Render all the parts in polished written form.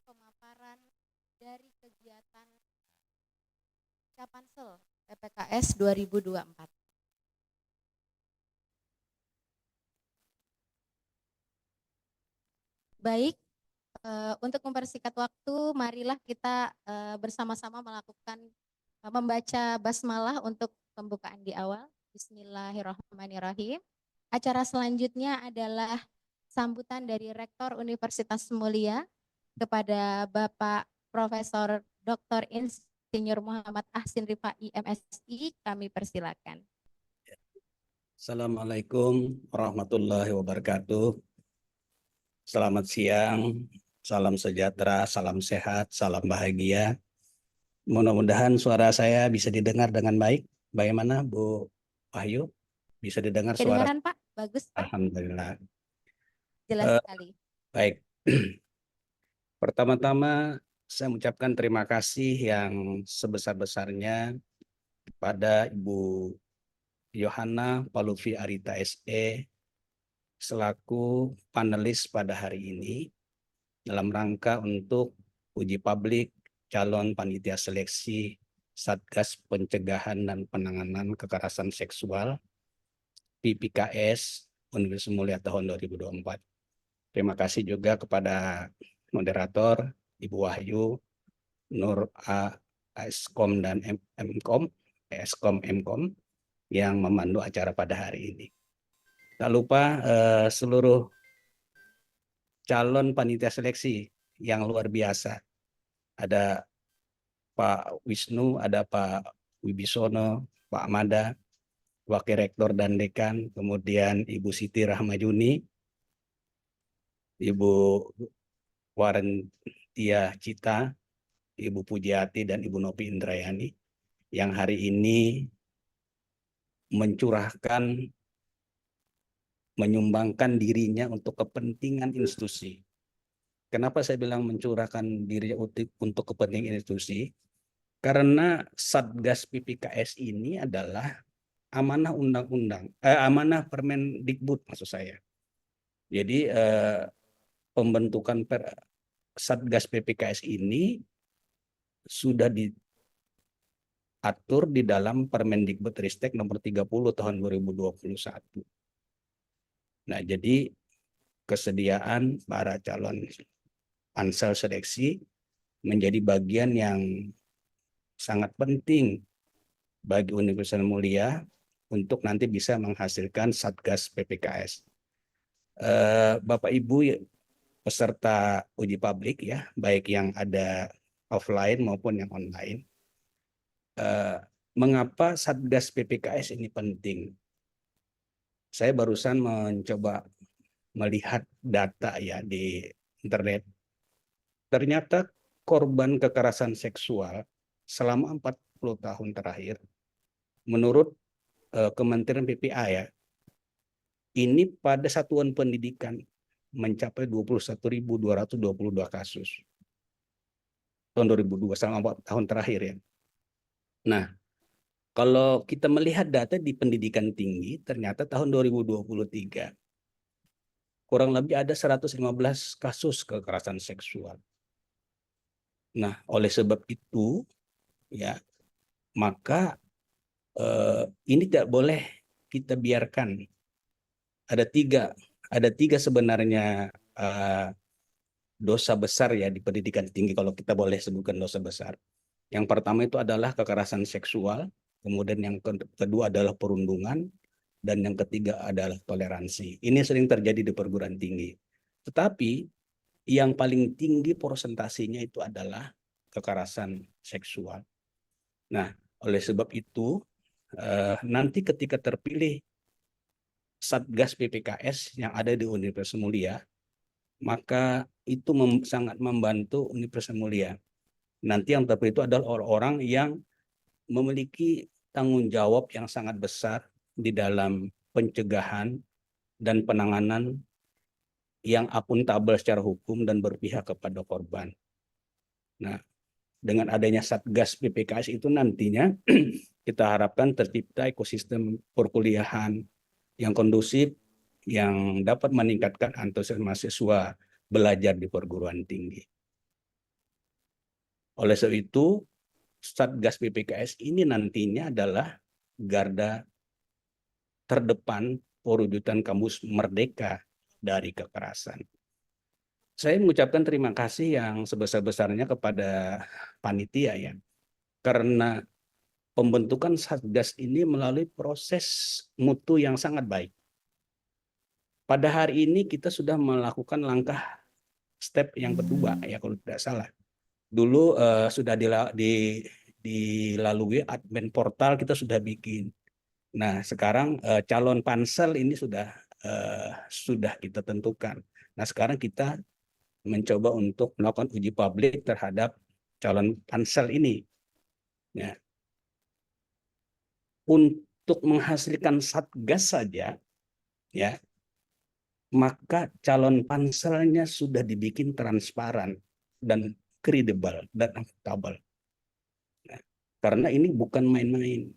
pemaparan dari kegiatan Capansel PPKS 2024. Baik, untuk mempersingkat waktu, marilah kita bersama-sama melakukan membaca basmalah untuk pembukaan di awal. Bismillahirrahmanirrahim. Acara selanjutnya adalah sambutan dari Rektor Universitas Mulia kepada Bapak Profesor Dr. Insinyur Muhammad Ahsin Rifai MSI. Kami persilakan. Assalamualaikum warahmatullahi wabarakatuh. Selamat siang, salam sejahtera, salam sehat, salam bahagia. Mudah-mudahan suara saya bisa didengar dengan baik. Bagaimana Bu Wahyu? Bisa didengar suara? Kedengaran Pak? Bagus Pak. Alhamdulillah. Jelas sekali. Baik. Pertama-tama saya mengucapkan terima kasih yang sebesar-besarnya kepada Ibu Yohana Paluvi Arita SE selaku panelis pada hari ini dalam rangka untuk uji publik calon panitia seleksi Satgas Pencegahan dan Penanganan Kekerasan Seksual PPKS Universitas Mulia tahun 2024. Terima kasih juga kepada moderator Ibu Wahyu, Nur Eskom dan Mkom, Eskom Mkom yang memandu acara pada hari ini. Tak lupa seluruh calon panitia seleksi yang luar biasa. Ada Pak Wisnu, ada Pak Wibisono, Pak Amada, Wakil Rektor dan Dekan, kemudian Ibu Siti Rahmayuni, Ibu Warentia Cita, Ibu Pujiati, dan Ibu Nopi Indrayani, yang hari ini menyumbangkan dirinya untuk kepentingan institusi. Kenapa saya bilang mencurahkan dirinya untuk kepentingan institusi? Karena Satgas PPKS ini adalah amanah undang-undang, amanah Permendikbud maksud saya. Jadi pembentukan Satgas PPKS ini sudah diatur di dalam Permendikbudristek nomor 30 tahun 2021. Nah, jadi kesediaan para calon pansel seleksi menjadi bagian yang sangat penting bagi Universitas Mulia untuk nanti bisa menghasilkan Satgas PPKS. Bapak Ibu peserta uji publik ya, baik yang ada offline maupun yang online. Mengapa Satgas PPKS ini penting? Saya barusan mencoba melihat data ya di internet. Ternyata korban kekerasan seksual selama 40 tahun terakhir, menurut Kementerian PPA ya, ini pada satuan pendidikan mencapai 21.222 kasus. Tahun 2002, selama 4 tahun terakhir ya. Nah, kalau kita melihat data di pendidikan tinggi, ternyata tahun 2023 kurang lebih ada 115 kasus kekerasan seksual. Nah, oleh sebab itu, ya, maka ini tidak boleh kita biarkan. Ada tiga sebenarnya dosa besar ya di pendidikan tinggi, kalau kita boleh sebutkan dosa besar. Yang pertama itu adalah kekerasan seksual, kemudian yang kedua adalah perundungan, dan yang ketiga adalah toleransi. Ini sering terjadi di perguruan tinggi. Tetapi yang paling tinggi persentasenya itu adalah kekerasan seksual. Nah, oleh sebab itu, nanti ketika terpilih Satgas PPKS yang ada di Universitas Mulia, maka itu sangat membantu Universitas Mulia. Nanti yang terpilih itu adalah orang-orang yang memiliki tanggung jawab yang sangat besar di dalam pencegahan dan penanganan yang akuntabel secara hukum dan berpihak kepada korban. Nah, dengan adanya Satgas PPKS itu nantinya kita harapkan tercipta ekosistem perkuliahan yang kondusif, yang dapat meningkatkan antusias mahasiswa belajar di perguruan tinggi. Oleh sebab itu, Satgas PPKS ini nantinya adalah garda terdepan perwujudan kampus merdeka dari kekerasan. Saya mengucapkan terima kasih yang sebesar-besarnya kepada panitia ya, karena pembentukan Satgas ini melalui proses mutu yang sangat baik. Pada hari ini kita sudah melakukan langkah step yang kedua ya kalau tidak salah. Dulu sudah dilalui admin portal, kita sudah bikin. Nah, sekarang calon pansel ini sudah kita tentukan. Nah, sekarang kita mencoba untuk melakukan uji publik terhadap calon pansel ini. Ya. Untuk menghasilkan satgas saja, ya, maka calon panselnya sudah dibikin transparan dan kredibel dan akuntabel. Nah, karena ini bukan main-main,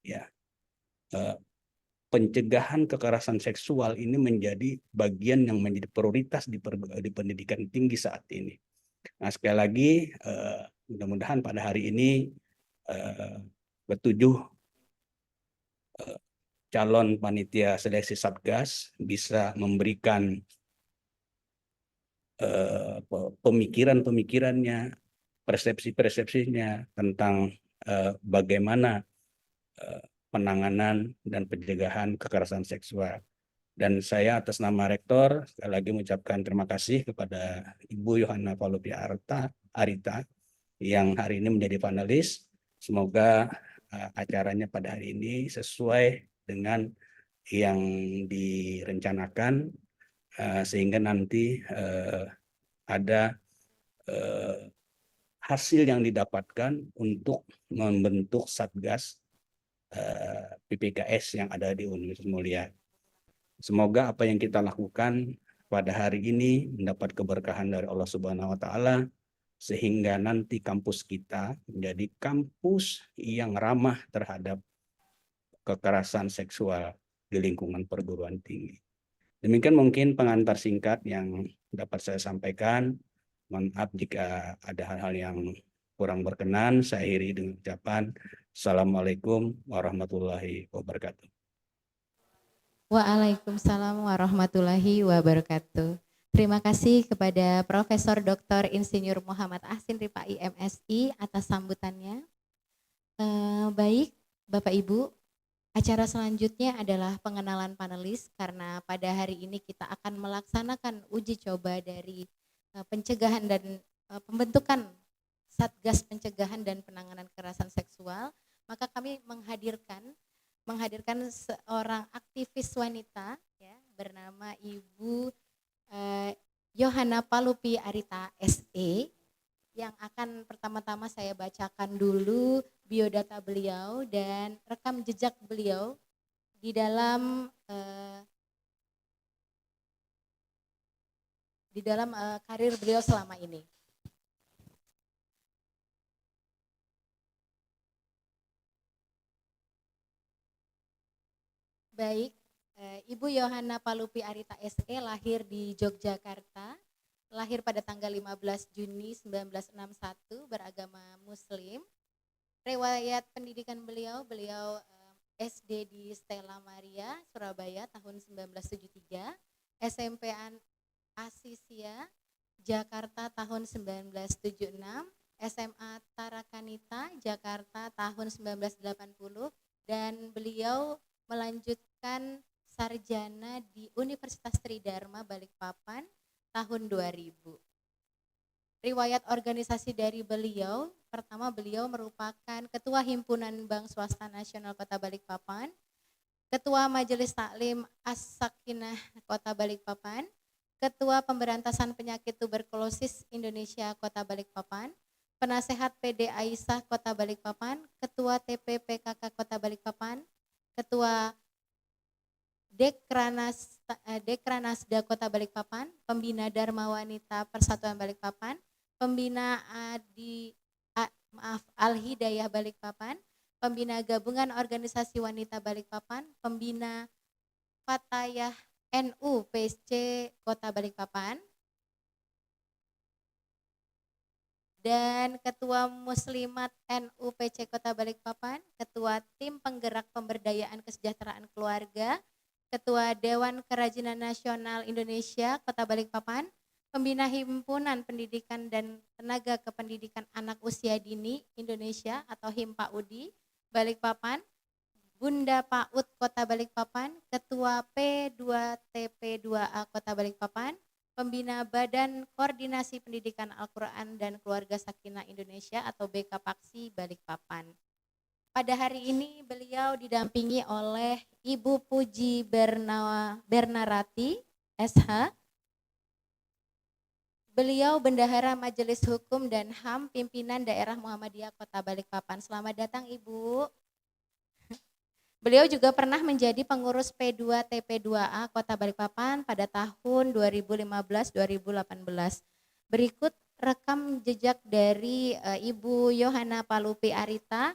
ya. Pencegahan kekerasan seksual ini menjadi bagian yang menjadi prioritas di pendidikan tinggi saat ini. Nah, sekali lagi, mudah-mudahan pada hari ini ketujuh calon panitia seleksi Satgas bisa memberikan pemikiran-pemikirannya, persepsi-persepsinya tentang bagaimana penanganan dan pencegahan kekerasan seksual. Dan saya atas nama Rektor sekali lagi mengucapkan terima kasih kepada Ibu Yohana Palupi Arita yang hari ini menjadi panelis. Semoga acaranya pada hari ini sesuai dengan yang direncanakan, sehingga nanti ada hasil yang didapatkan untuk membentuk Satgas PPKS yang ada di Universitas Mulia. Semoga apa yang kita lakukan pada hari ini mendapat keberkahan dari Allah Subhanahu wa Ta'ala, sehingga nanti kampus kita menjadi kampus yang ramah terhadap kekerasan seksual di lingkungan perguruan tinggi. Demikian mungkin pengantar singkat yang dapat saya sampaikan. Mohon maaf jika ada hal-hal yang kurang berkenan. Saya akhiri dengan ucapan Assalamualaikum warahmatullahi wabarakatuh. Waalaikumsalam warahmatullahi wabarakatuh. Terima kasih kepada Profesor Dr. Insinyur Muhammad Ahsin Rifai MSI atas sambutannya. Baik, Bapak Ibu, acara selanjutnya adalah pengenalan panelis, karena pada hari ini kita akan melaksanakan uji coba dari pencegahan dan pembentukan Satgas Pencegahan dan Penanganan Kekerasan Seksual. Maka kami menghadirkan seorang aktivis wanita ya, bernama Ibu Yohana Palupi Arita SE, yang akan pertama-tama saya bacakan dulu biodata beliau dan rekam jejak beliau di dalam karir beliau selama ini. Baik, Ibu Yohana Palupi Arita SE lahir di Yogyakarta, lahir pada tanggal 15 Juni 1961, beragama Muslim. Riwayat pendidikan beliau SD di Stella Maria, Surabaya tahun 1973, SMP Asisia, Jakarta tahun 1976, SMA Tarakanita, Jakarta tahun 1980, dan beliau melanjutkan sarjana di Universitas Tridharma Balikpapan tahun 2000. Riwayat organisasi dari beliau, pertama beliau merupakan Ketua Himpunan Bank Swasta Nasional Kota Balikpapan, Ketua Majelis Taklim As-Sakinah Kota Balikpapan, Ketua Pemberantasan Penyakit Tuberkulosis Indonesia Kota Balikpapan, Penasehat PD Aisyah Kota Balikpapan, Ketua TPPKK Kota Balikpapan, Ketua Dekranasda Kota Balikpapan, Pembina Dharma Wanita Persatuan Balikpapan, Pembina Al-Hidayah Balikpapan, Pembina Gabungan Organisasi Wanita Balikpapan, Pembina Fatayah NU PSC Kota Balikpapan, dan Ketua Muslimat NU PC Kota Balikpapan, Ketua Tim Penggerak Pemberdayaan Kesejahteraan Keluarga, Ketua Dewan Kerajinan Nasional Indonesia Kota Balikpapan, Pembina Himpunan Pendidikan dan Tenaga Kependidikan Anak Usia Dini Indonesia atau HIMPAUDI Balikpapan, Bunda PAUD Kota Balikpapan, Ketua P2TP2A Kota Balikpapan, Pembina Badan Koordinasi Pendidikan Al-Quran dan Keluarga Sakinah Indonesia atau BKPAKSI Balikpapan. Pada hari ini beliau didampingi oleh Ibu Puji Bernarati, SH. Beliau Bendahara Majelis Hukum dan HAM Pimpinan Daerah Muhammadiyah Kota Balikpapan. Selamat datang Ibu. Beliau juga pernah menjadi pengurus P2TP2A Kota Balikpapan pada tahun 2015-2018. Berikut rekam jejak dari Ibu Yohana Palupi Arita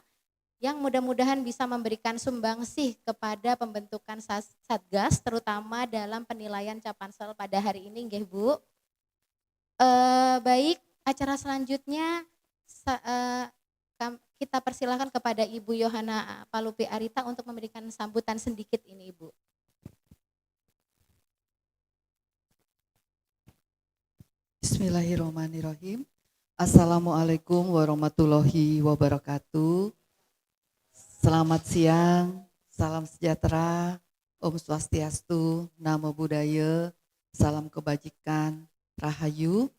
yang mudah-mudahan bisa memberikan sumbangsih kepada pembentukan Satgas terutama dalam penilaian Capansel pada hari ini, nggih Bu. Baik, acara selanjutnya kita persilakan kepada Ibu Yohana Palupi Arita untuk memberikan sambutan sedikit ini Ibu. Bismillahirrahmanirrahim. Assalamualaikum warahmatullahi wabarakatuh. Selamat siang, salam sejahtera, Om Swastiastu, Namo Buddhaya, salam kebajikan, Rahayu.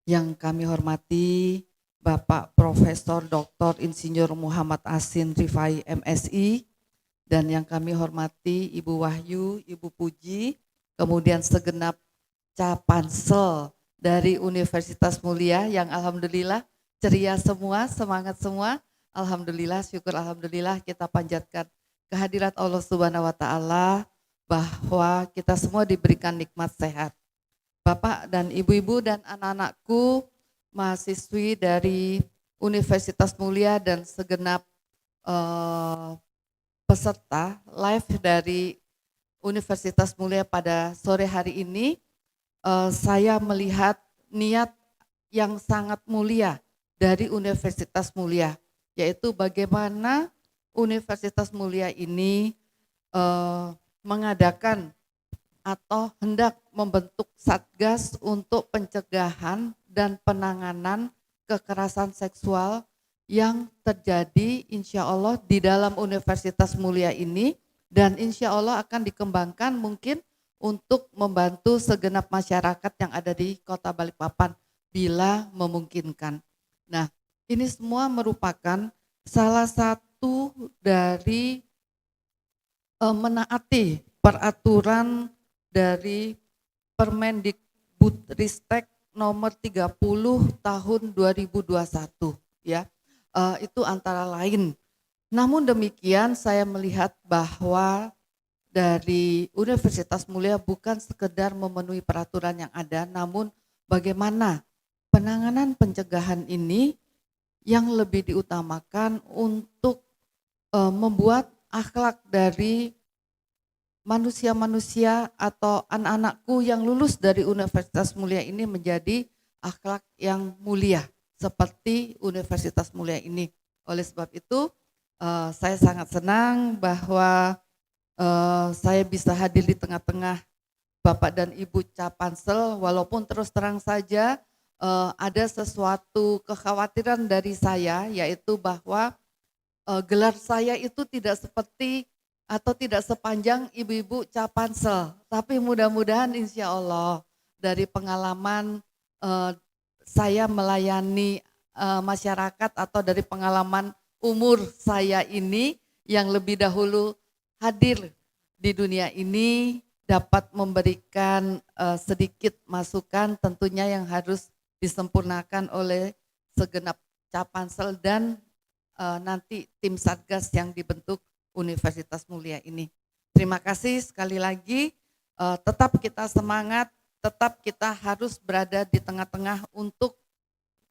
Yang kami hormati Bapak Profesor Dr. Insinyur Muhammad Asin Rifai MSI, dan yang kami hormati Ibu Wahyu, Ibu Puji, kemudian segenap Capansel dari Universitas Mulia yang alhamdulillah ceria semua, semangat semua. Alhamdulillah, syukur alhamdulillah kita panjatkan kehadirat Allah Subhanahu wa taala bahwa kita semua diberikan nikmat sehat. Bapak dan Ibu-ibu dan anak-anakku, mahasiswi dari Universitas Mulia dan segenap peserta live dari Universitas Mulia pada sore hari ini, saya melihat niat yang sangat mulia dari Universitas Mulia, yaitu bagaimana Universitas Mulia ini mengadakan atau hendak membentuk Satgas untuk pencegahan dan penanganan kekerasan seksual yang terjadi insya Allah di dalam Universitas Mulia ini, dan insya Allah akan dikembangkan mungkin untuk membantu segenap masyarakat yang ada di Kota Balikpapan bila memungkinkan. Nah, ini semua merupakan salah satu dari menaati peraturan dari Permendikbudristek nomor 30 tahun 2021 ya. Itu antara lain. Namun demikian saya melihat bahwa dari Universitas Mulia bukan sekedar memenuhi peraturan yang ada, namun bagaimana penanganan pencegahan ini yang lebih diutamakan untuk membuat akhlak dari manusia-manusia atau anak-anakku yang lulus dari Universitas Mulia ini menjadi akhlak yang mulia seperti Universitas Mulia ini. Oleh sebab itu saya sangat senang bahwa saya bisa hadir di tengah-tengah Bapak dan Ibu Capansel, walaupun terus terang saja ada sesuatu kekhawatiran dari saya, yaitu bahwa gelar saya itu tidak seperti atau tidak sepanjang ibu-ibu Capansel, tapi mudah-mudahan insya Allah dari pengalaman saya melayani masyarakat atau dari pengalaman umur saya ini yang lebih dahulu hadir di dunia ini dapat memberikan sedikit masukan tentunya yang harus disempurnakan oleh segenap Capansel dan nanti tim Satgas yang dibentuk Universitas Mulia ini. Terima kasih sekali lagi, tetap kita semangat, tetap kita harus berada di tengah-tengah untuk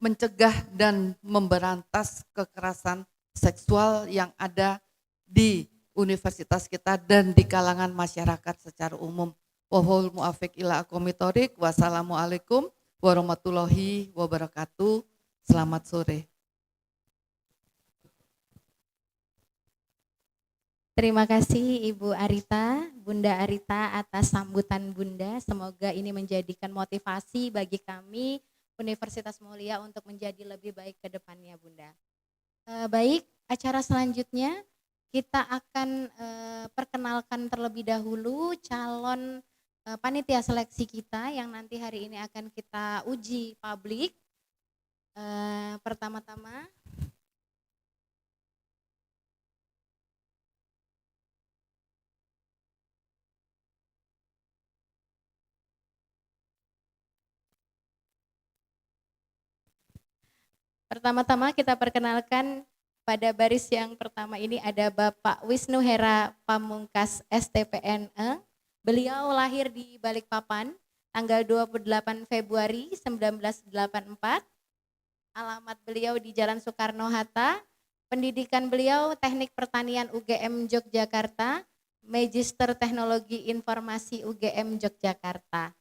mencegah dan memberantas kekerasan seksual yang ada di universitas kita dan di kalangan masyarakat secara umum. Wahul muafiq ila aqwamit thoriq. Wassalamualaikum warahmatullahi wabarakatuh. Selamat sore. Terima kasih Ibu Arita, Bunda Arita atas sambutan Bunda. Semoga ini menjadikan motivasi bagi kami Universitas Mulia untuk menjadi lebih baik ke depannya Bunda. Baik, acara selanjutnya kita akan perkenalkan terlebih dahulu calon panitia seleksi kita yang nanti hari ini akan kita uji publik. Pertama-tama kita perkenalkan pada baris yang pertama ini ada Bapak Wisnu Hera Pamungkas STPNE. Beliau lahir di Balikpapan tanggal 28 Februari 1984. Alamat beliau di Jalan Soekarno-Hatta. Pendidikan beliau Teknik Pertanian UGM Yogyakarta, Magister Teknologi Informasi UGM Yogyakarta.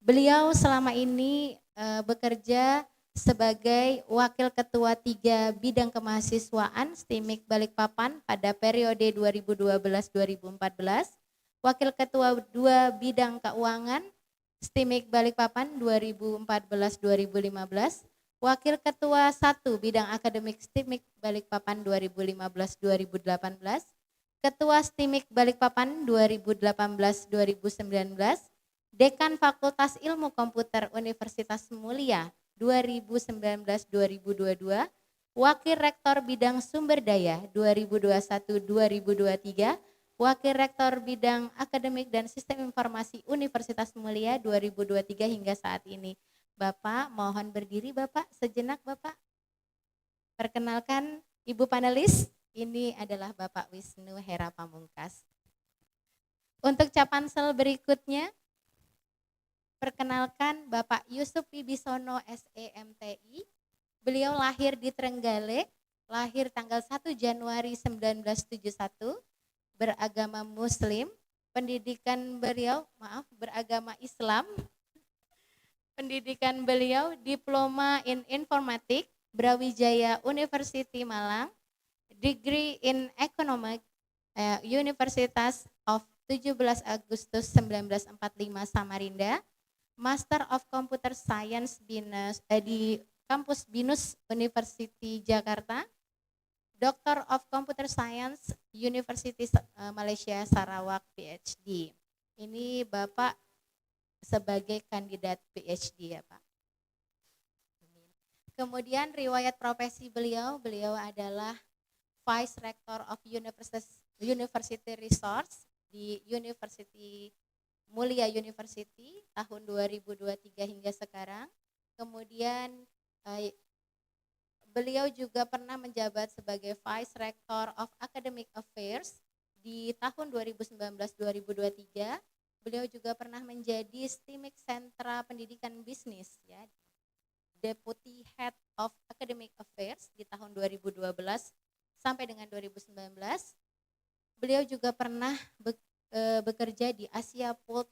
Beliau selama ini bekerja sebagai Wakil Ketua 3 Bidang Kemahasiswaan STIMIK Balikpapan pada periode 2012-2014, Wakil Ketua 2 Bidang Keuangan STIMIK Balikpapan 2014-2015, Wakil Ketua 1 Bidang Akademik STIMIK Balikpapan 2015-2018, Ketua STIMIK Balikpapan 2018-2019, Dekan Fakultas Ilmu Komputer Universitas Mulia 2019-2022, Wakil Rektor Bidang Sumber Daya 2021-2023, Wakil Rektor Bidang Akademik dan Sistem Informasi Universitas Mulia 2023 hingga saat ini. Bapak, mohon berdiri Bapak, sejenak Bapak. Perkenalkan Ibu panelis, ini adalah Bapak Wisnu Hera Pamungkas. Untuk capansel berikutnya, perkenalkan Bapak Yusuf Wibisono SEMTI. Beliau lahir di Trenggalek, lahir tanggal 1 Januari 1971, beragama Muslim, pendidikan beliau, beragama Islam. Pendidikan beliau Diploma in Informatik, Brawijaya University Malang, Degree in Economic, Universitas of 17 Agustus 1945 Samarinda, Master of Computer Science di kampus BINUS University Jakarta, Doctor of Computer Science University Malaysia Sarawak PhD. Ini Bapak sebagai kandidat PhD ya Pak. Kemudian riwayat profesi beliau adalah Vice Rector of University Resource di University Mulia University tahun 2023 hingga sekarang. Kemudian beliau juga pernah menjabat sebagai Vice Rector of Academic Affairs di tahun 2019-2023. Beliau juga pernah menjadi STIMIK Sentra Pendidikan Bisnis ya, Deputy Head of Academic Affairs di tahun 2012 sampai dengan 2019. Beliau juga pernah bekerja di Asia Pulp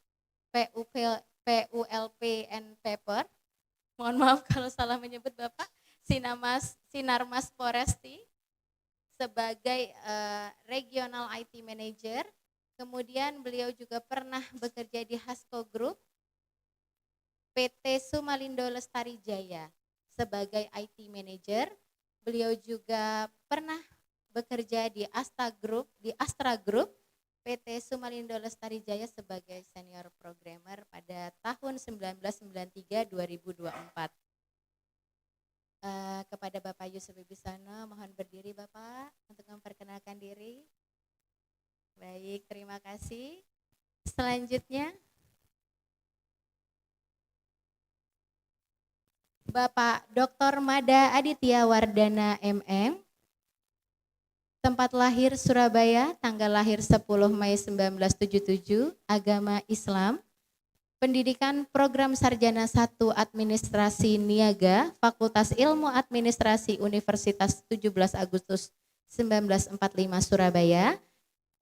PULP and Paper. Mohon maaf kalau salah menyebut Bapak. Sinarmas Foresti sebagai Regional IT Manager. Kemudian beliau juga pernah bekerja di Hasco Group, PT Sumalindo Lestari Jaya sebagai IT Manager. Beliau juga pernah bekerja di Astra Group, PT Sumalindo Lestari Jaya sebagai Senior Programmer pada tahun 1993-2024. Kepada Bapak Yusuf Wibisono, mohon berdiri Bapak untuk memperkenalkan diri. Baik, terima kasih. Selanjutnya, Bapak Dr. Mada Aditya Wardana MM, tempat lahir Surabaya, tanggal lahir 10 Mei 1977, agama Islam, pendidikan program Sarjana 1 Administrasi Niaga, Fakultas Ilmu Administrasi Universitas 17 Agustus 1945 Surabaya,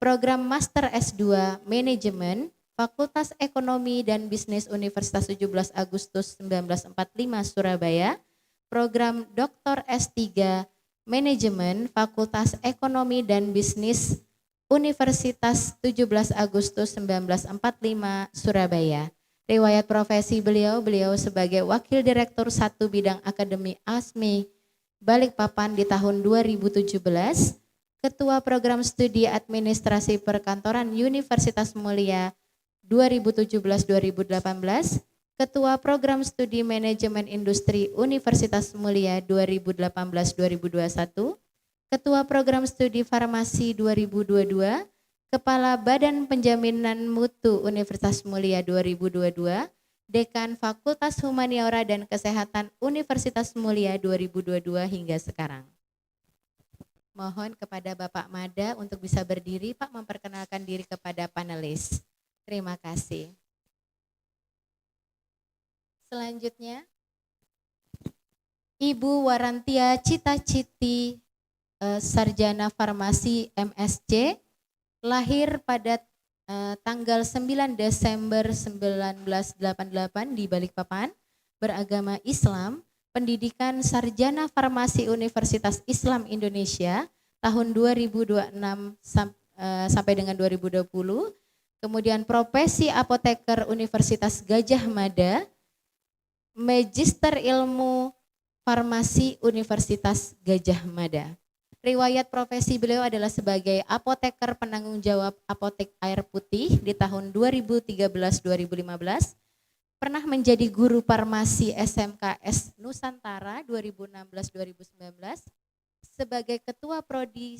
program Master S2 Manajemen, Fakultas Ekonomi dan Bisnis Universitas 17 Agustus 1945 Surabaya, program Dr. S3 Manajemen Fakultas Ekonomi dan Bisnis Universitas 17 Agustus 1945 Surabaya. Riwayat profesi beliau sebagai Wakil Direktur 1 Bidang Akademi ASMI Balikpapan di tahun 2017, Ketua Program Studi Administrasi Perkantoran Universitas Mulia 2017-2018, Ketua Program Studi Manajemen Industri Universitas Mulia 2018-2021, Ketua Program Studi Farmasi 2022, Kepala Badan Penjaminan Mutu Universitas Mulia 2022, Dekan Fakultas Humaniora dan Kesehatan Universitas Mulia 2022 hingga sekarang. Mohon kepada Bapak Mada untuk bisa berdiri, Pak, memperkenalkan diri kepada panelis. Terima kasih. Selanjutnya, Ibu Warantia Cita-Citi, Sarjana Farmasi MSc, lahir pada tanggal 9 Desember 1988 di Balikpapan, beragama Islam, pendidikan Sarjana Farmasi Universitas Islam Indonesia tahun 2026 sampai dengan 2020, kemudian profesi apoteker Universitas Gadjah Mada, Magister Ilmu Farmasi Universitas Gadjah Mada. Riwayat profesi beliau adalah sebagai apoteker penanggung jawab apotek air putih di tahun 2013-2015, pernah menjadi guru farmasi SMKS Nusantara 2016-2019, sebagai ketua prodi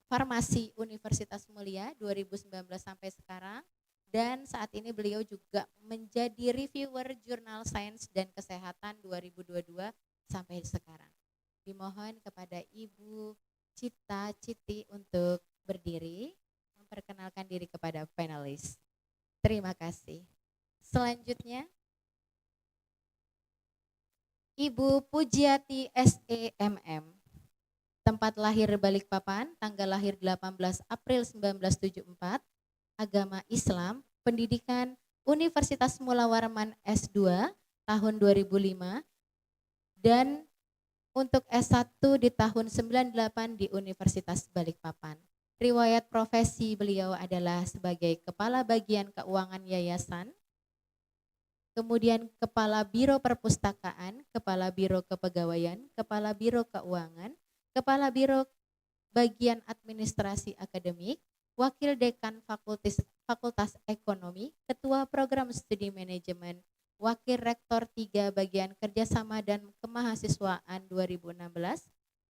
farmasi Universitas Mulia 2019 sampai sekarang, dan saat ini beliau juga menjadi reviewer jurnal Sains dan Kesehatan 2022 sampai sekarang. Dimohon kepada Ibu Cita-Citi untuk berdiri, memperkenalkan diri kepada panelis. Terima kasih. Selanjutnya, Ibu Pujiati SEMM, tempat lahir Balikpapan, tanggal lahir 18 April 1974, agama Islam, pendidikan Universitas Mula Warman S2 tahun 2005, dan untuk S1 di tahun 98 di Universitas Balikpapan. Riwayat profesi beliau adalah sebagai Kepala Bagian Keuangan Yayasan, kemudian Kepala Biro Perpustakaan, Kepala Biro Kepegawaian, Kepala Biro Keuangan, Kepala Biro Bagian Administrasi Akademik, Wakil Dekan Fakultas Ekonomi, Ketua Program Studi Manajemen, Wakil Rektor 3 Bagian Kerjasama dan Kemahasiswaan 2016,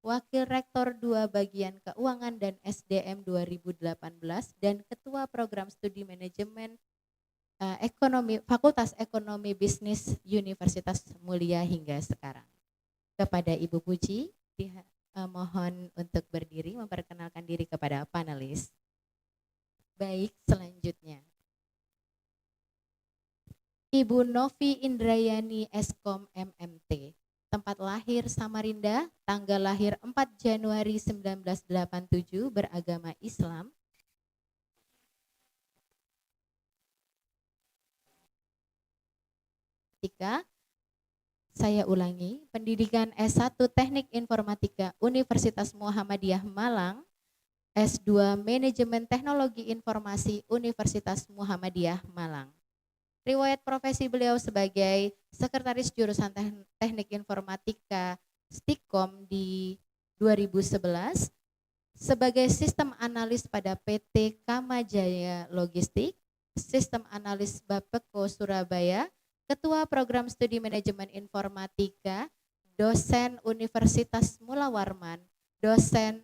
Wakil Rektor 2 Bagian Keuangan dan SDM 2018, dan Ketua Program Studi Manajemen Ekonomi Fakultas Ekonomi Bisnis Universitas Mulia hingga sekarang. Kepada Ibu Puji, mohon untuk berdiri, memperkenalkan diri kepada panelis. Baik, selanjutnya. Ibu Novi Indrayani Eskom MMT, tempat lahir Samarinda, tanggal lahir 4 Januari 1987, beragama Islam. Saya ulangi, pendidikan S1 Teknik Informatika Universitas Muhammadiyah Malang, S2 Manajemen Teknologi Informasi Universitas Muhammadiyah Malang. Riwayat profesi beliau sebagai Sekretaris Jurusan Teknik Informatika Stikom di 2011, sebagai Sistem Analis pada PT Kamajaya Logistik, Sistem Analis Bapeko Surabaya, Ketua Program Studi Manajemen Informatika, dosen Universitas Mula Warman, dosen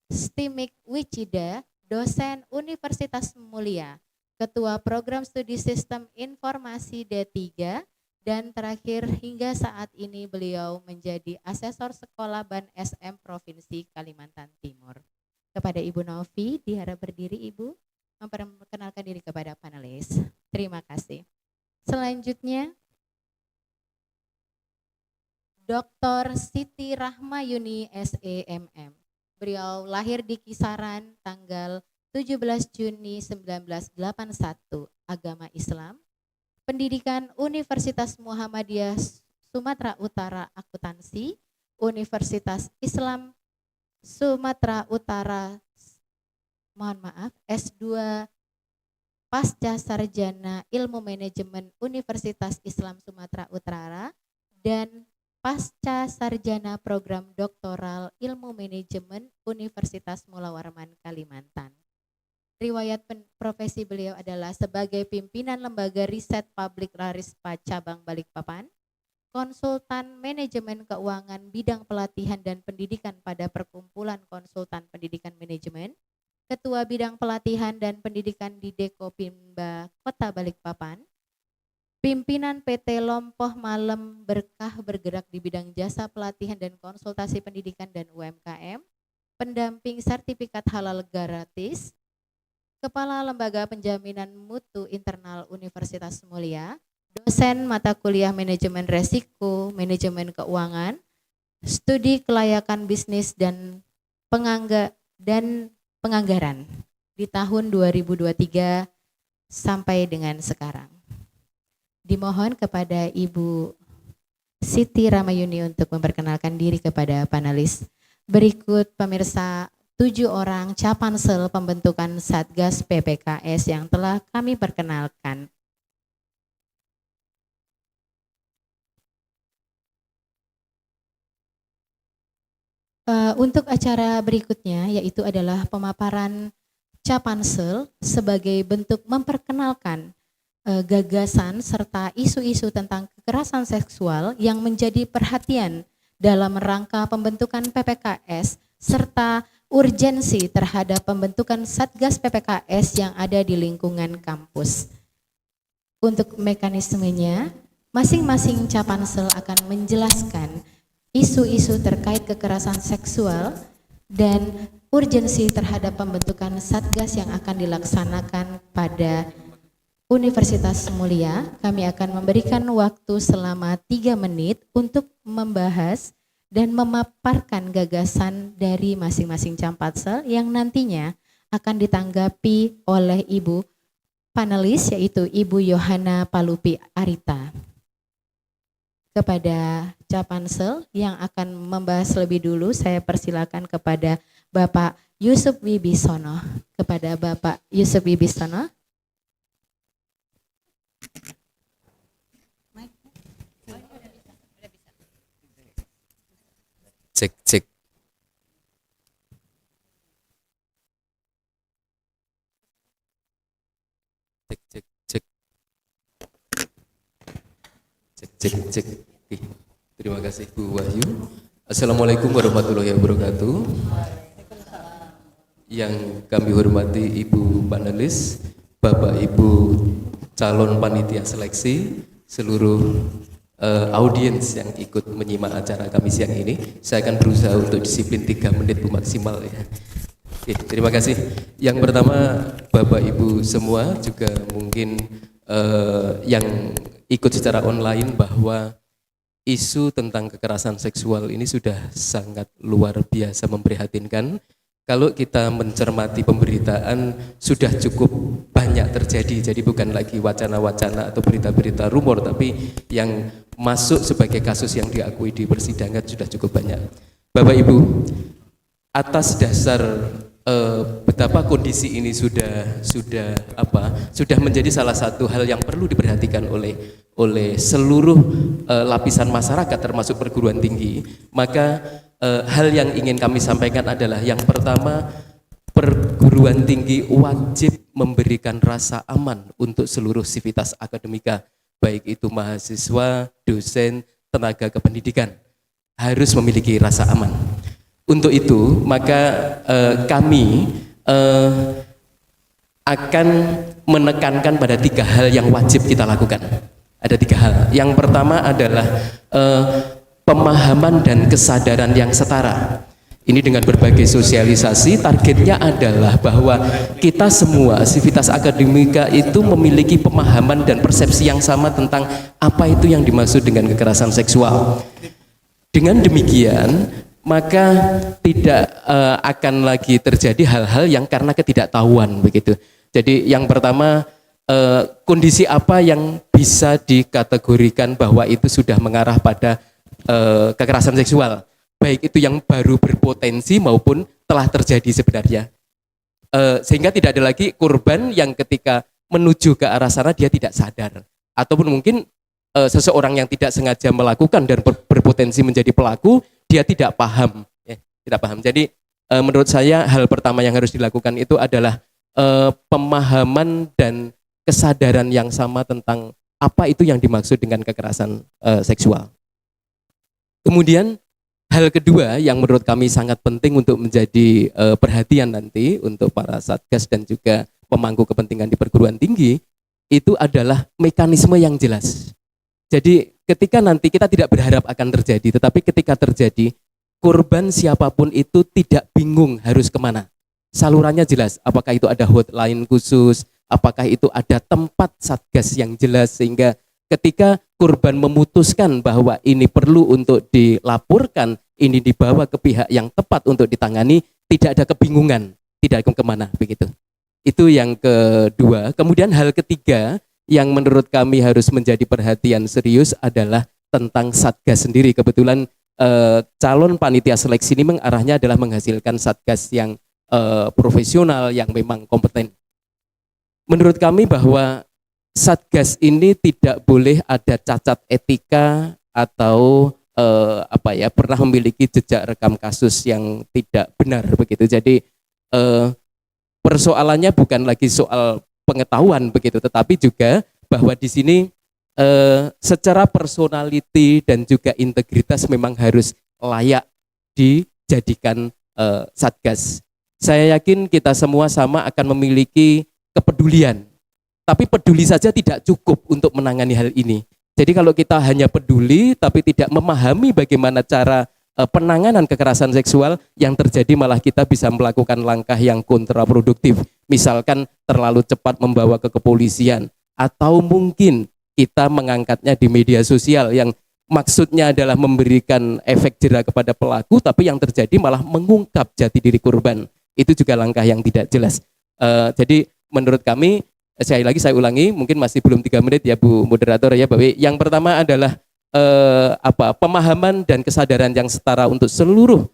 STIMIK Wicida, dosen Universitas Mulia, Ketua Program Studi Sistem Informasi D3, dan terakhir hingga saat ini beliau menjadi asesor sekolah Ban SM Provinsi Kalimantan Timur. Kepada Ibu Novi, diharap berdiri Ibu, memperkenalkan diri kepada panelis. Terima kasih. Selanjutnya, Dr. Siti Rahmayuni SEMM. Beliau lahir di Kisaran tanggal 17 Juni 1981, agama Islam, pendidikan Universitas Muhammadiyah Sumatera Utara Akuntansi, Universitas Islam Sumatera Utara, mohon maaf, S2 Pasca Sarjana Ilmu Manajemen Universitas Islam Sumatera Utara, dan Pasca Sarjana Program Doktoral Ilmu Manajemen Universitas Mula Warman Kalimantan. Riwayat profesi beliau adalah sebagai pimpinan Lembaga Riset Publik Larispa Cabang Balikpapan, konsultan manajemen keuangan bidang pelatihan dan pendidikan pada Perkumpulan Konsultan Pendidikan Manajemen, Ketua Bidang Pelatihan dan Pendidikan di Dekopimba Kota Balikpapan, pimpinan PT Lompoh Malem Berkah bergerak di bidang jasa pelatihan dan konsultasi pendidikan dan UMKM, pendamping sertifikat halal gratis, Kepala Lembaga Penjaminan Mutu Internal Universitas Mulia, dosen mata kuliah manajemen resiko, manajemen keuangan, studi kelayakan bisnis dan penganggaran di tahun 2023 sampai dengan sekarang. Dimohon kepada Ibu Siti Ramayuni untuk memperkenalkan diri kepada panelis. Berikut pemirsa 7 orang Capansel pembentukan Satgas PPKS yang telah kami perkenalkan. Untuk acara berikutnya yaitu adalah pemaparan Capansel sebagai bentuk memperkenalkan gagasan serta isu-isu tentang kekerasan seksual yang menjadi perhatian dalam rangka pembentukan PPKS serta urgensi terhadap pembentukan Satgas PPKS yang ada di lingkungan kampus. Untuk mekanismenya, masing-masing Capansel akan menjelaskan isu-isu terkait kekerasan seksual dan urgensi terhadap pembentukan Satgas yang akan dilaksanakan pada Universitas Mulia. Kami akan memberikan waktu selama 3 menit untuk membahas dan memaparkan gagasan dari masing-masing Capansel yang nantinya akan ditanggapi oleh Ibu panelis yaitu Ibu Yohana Palupi Arita. Kepada Capansel yang akan membahas lebih dulu, saya persilakan kepada Bapak Yusuf Wibisono. Kepada Bapak Yusuf Wibisono. Cek, cek. Cek, cek, cek. Cek, cek, cek. Oke. Terima kasih Bu Wahyu. Assalamualaikum warahmatullahi wabarakatuh. Yang kami hormati Ibu panelis, Bapak Ibu calon panitia seleksi, seluruh audiens yang ikut menyimak acara kami siang ini. Saya akan berusaha untuk disiplin 3 menit Bu maksimal ya. Oke, terima kasih. Yang pertama Bapak Ibu semua juga mungkin yang ikut secara online bahwa isu tentang kekerasan seksual ini sudah sangat luar biasa memprihatinkan. Kalau kita mencermati pemberitaan sudah cukup banyak terjadi, jadi bukan lagi wacana-wacana atau berita-berita rumor, tapi yang masuk sebagai kasus yang diakui di persidangan sudah cukup banyak. Bapak Ibu, atas dasar betapa kondisi ini sudah menjadi salah satu hal yang perlu diperhatikan oleh seluruh lapisan masyarakat termasuk perguruan tinggi, maka hal yang ingin kami sampaikan adalah yang pertama, perguruan tinggi wajib memberikan rasa aman untuk seluruh sivitas akademika, baik itu mahasiswa, dosen, tenaga kependidikan, harus memiliki rasa aman. Untuk itu maka kami akan menekankan pada 3 hal yang wajib kita lakukan. Ada 3 hal. Yang pertama adalah pemahaman dan kesadaran yang setara. Ini dengan berbagai sosialisasi, targetnya adalah bahwa kita semua sivitas akademika itu memiliki pemahaman dan persepsi yang sama tentang apa itu yang dimaksud dengan kekerasan seksual. Dengan demikian maka tidak akan lagi terjadi hal-hal yang karena ketidaktahuan begitu. Jadi yang pertama kondisi apa yang bisa dikategorikan bahwa itu sudah mengarah pada kekerasan seksual, baik itu yang baru berpotensi maupun telah terjadi sebenarnya. Sehingga tidak ada lagi korban yang ketika menuju ke arah sana dia tidak sadar, ataupun mungkin seseorang yang tidak sengaja melakukan dan berpotensi menjadi pelaku, dia tidak paham, ya, tidak paham. Jadi menurut saya hal pertama yang harus dilakukan itu adalah pemahaman dan kesadaran yang sama tentang apa itu yang dimaksud dengan kekerasan seksual. Kemudian hal kedua yang menurut kami sangat penting untuk menjadi perhatian nanti untuk para satgas dan juga pemangku kepentingan di perguruan tinggi itu adalah mekanisme yang jelas. Jadi ketika nanti kita tidak berharap akan terjadi, tetapi ketika terjadi, korban siapapun itu tidak bingung harus kemana. Salurannya jelas, apakah itu ada hotline khusus, apakah itu ada tempat satgas yang jelas, sehingga ketika korban memutuskan bahwa ini perlu untuk dilaporkan, ini dibawa ke pihak yang tepat untuk ditangani, tidak ada kebingungan, tidak kemana begitu. Itu yang kedua. Kemudian hal ketiga yang menurut kami harus menjadi perhatian serius adalah tentang satgas sendiri. Kebetulan calon panitia seleksi ini mengarahnya adalah menghasilkan satgas yang profesional, yang memang kompeten. Menurut kami bahwa satgas ini tidak boleh ada cacat etika atau pernah memiliki jejak rekam kasus yang tidak benar begitu. Jadi persoalannya bukan lagi soal pengetahuan begitu, tetapi juga bahwa di sini secara personality dan juga integritas memang harus layak dijadikan satgas. Saya yakin kita semua sama akan memiliki kepedulian, tapi peduli saja tidak cukup untuk menangani hal ini. Jadi kalau kita hanya peduli tapi tidak memahami bagaimana cara penanganan kekerasan seksual, yang terjadi malah kita bisa melakukan langkah yang kontraproduktif. Misalkan terlalu cepat membawa ke kepolisian, atau mungkin kita mengangkatnya di media sosial yang maksudnya adalah memberikan efek jera kepada pelaku, tapi yang terjadi malah mengungkap jati diri korban. Itu juga langkah yang tidak jelas. Jadi menurut kami, sekali lagi saya ulangi, mungkin masih belum 3 menit ya Bu Moderator ya Mbak Wi. Yang pertama adalah pemahaman dan kesadaran yang setara untuk seluruh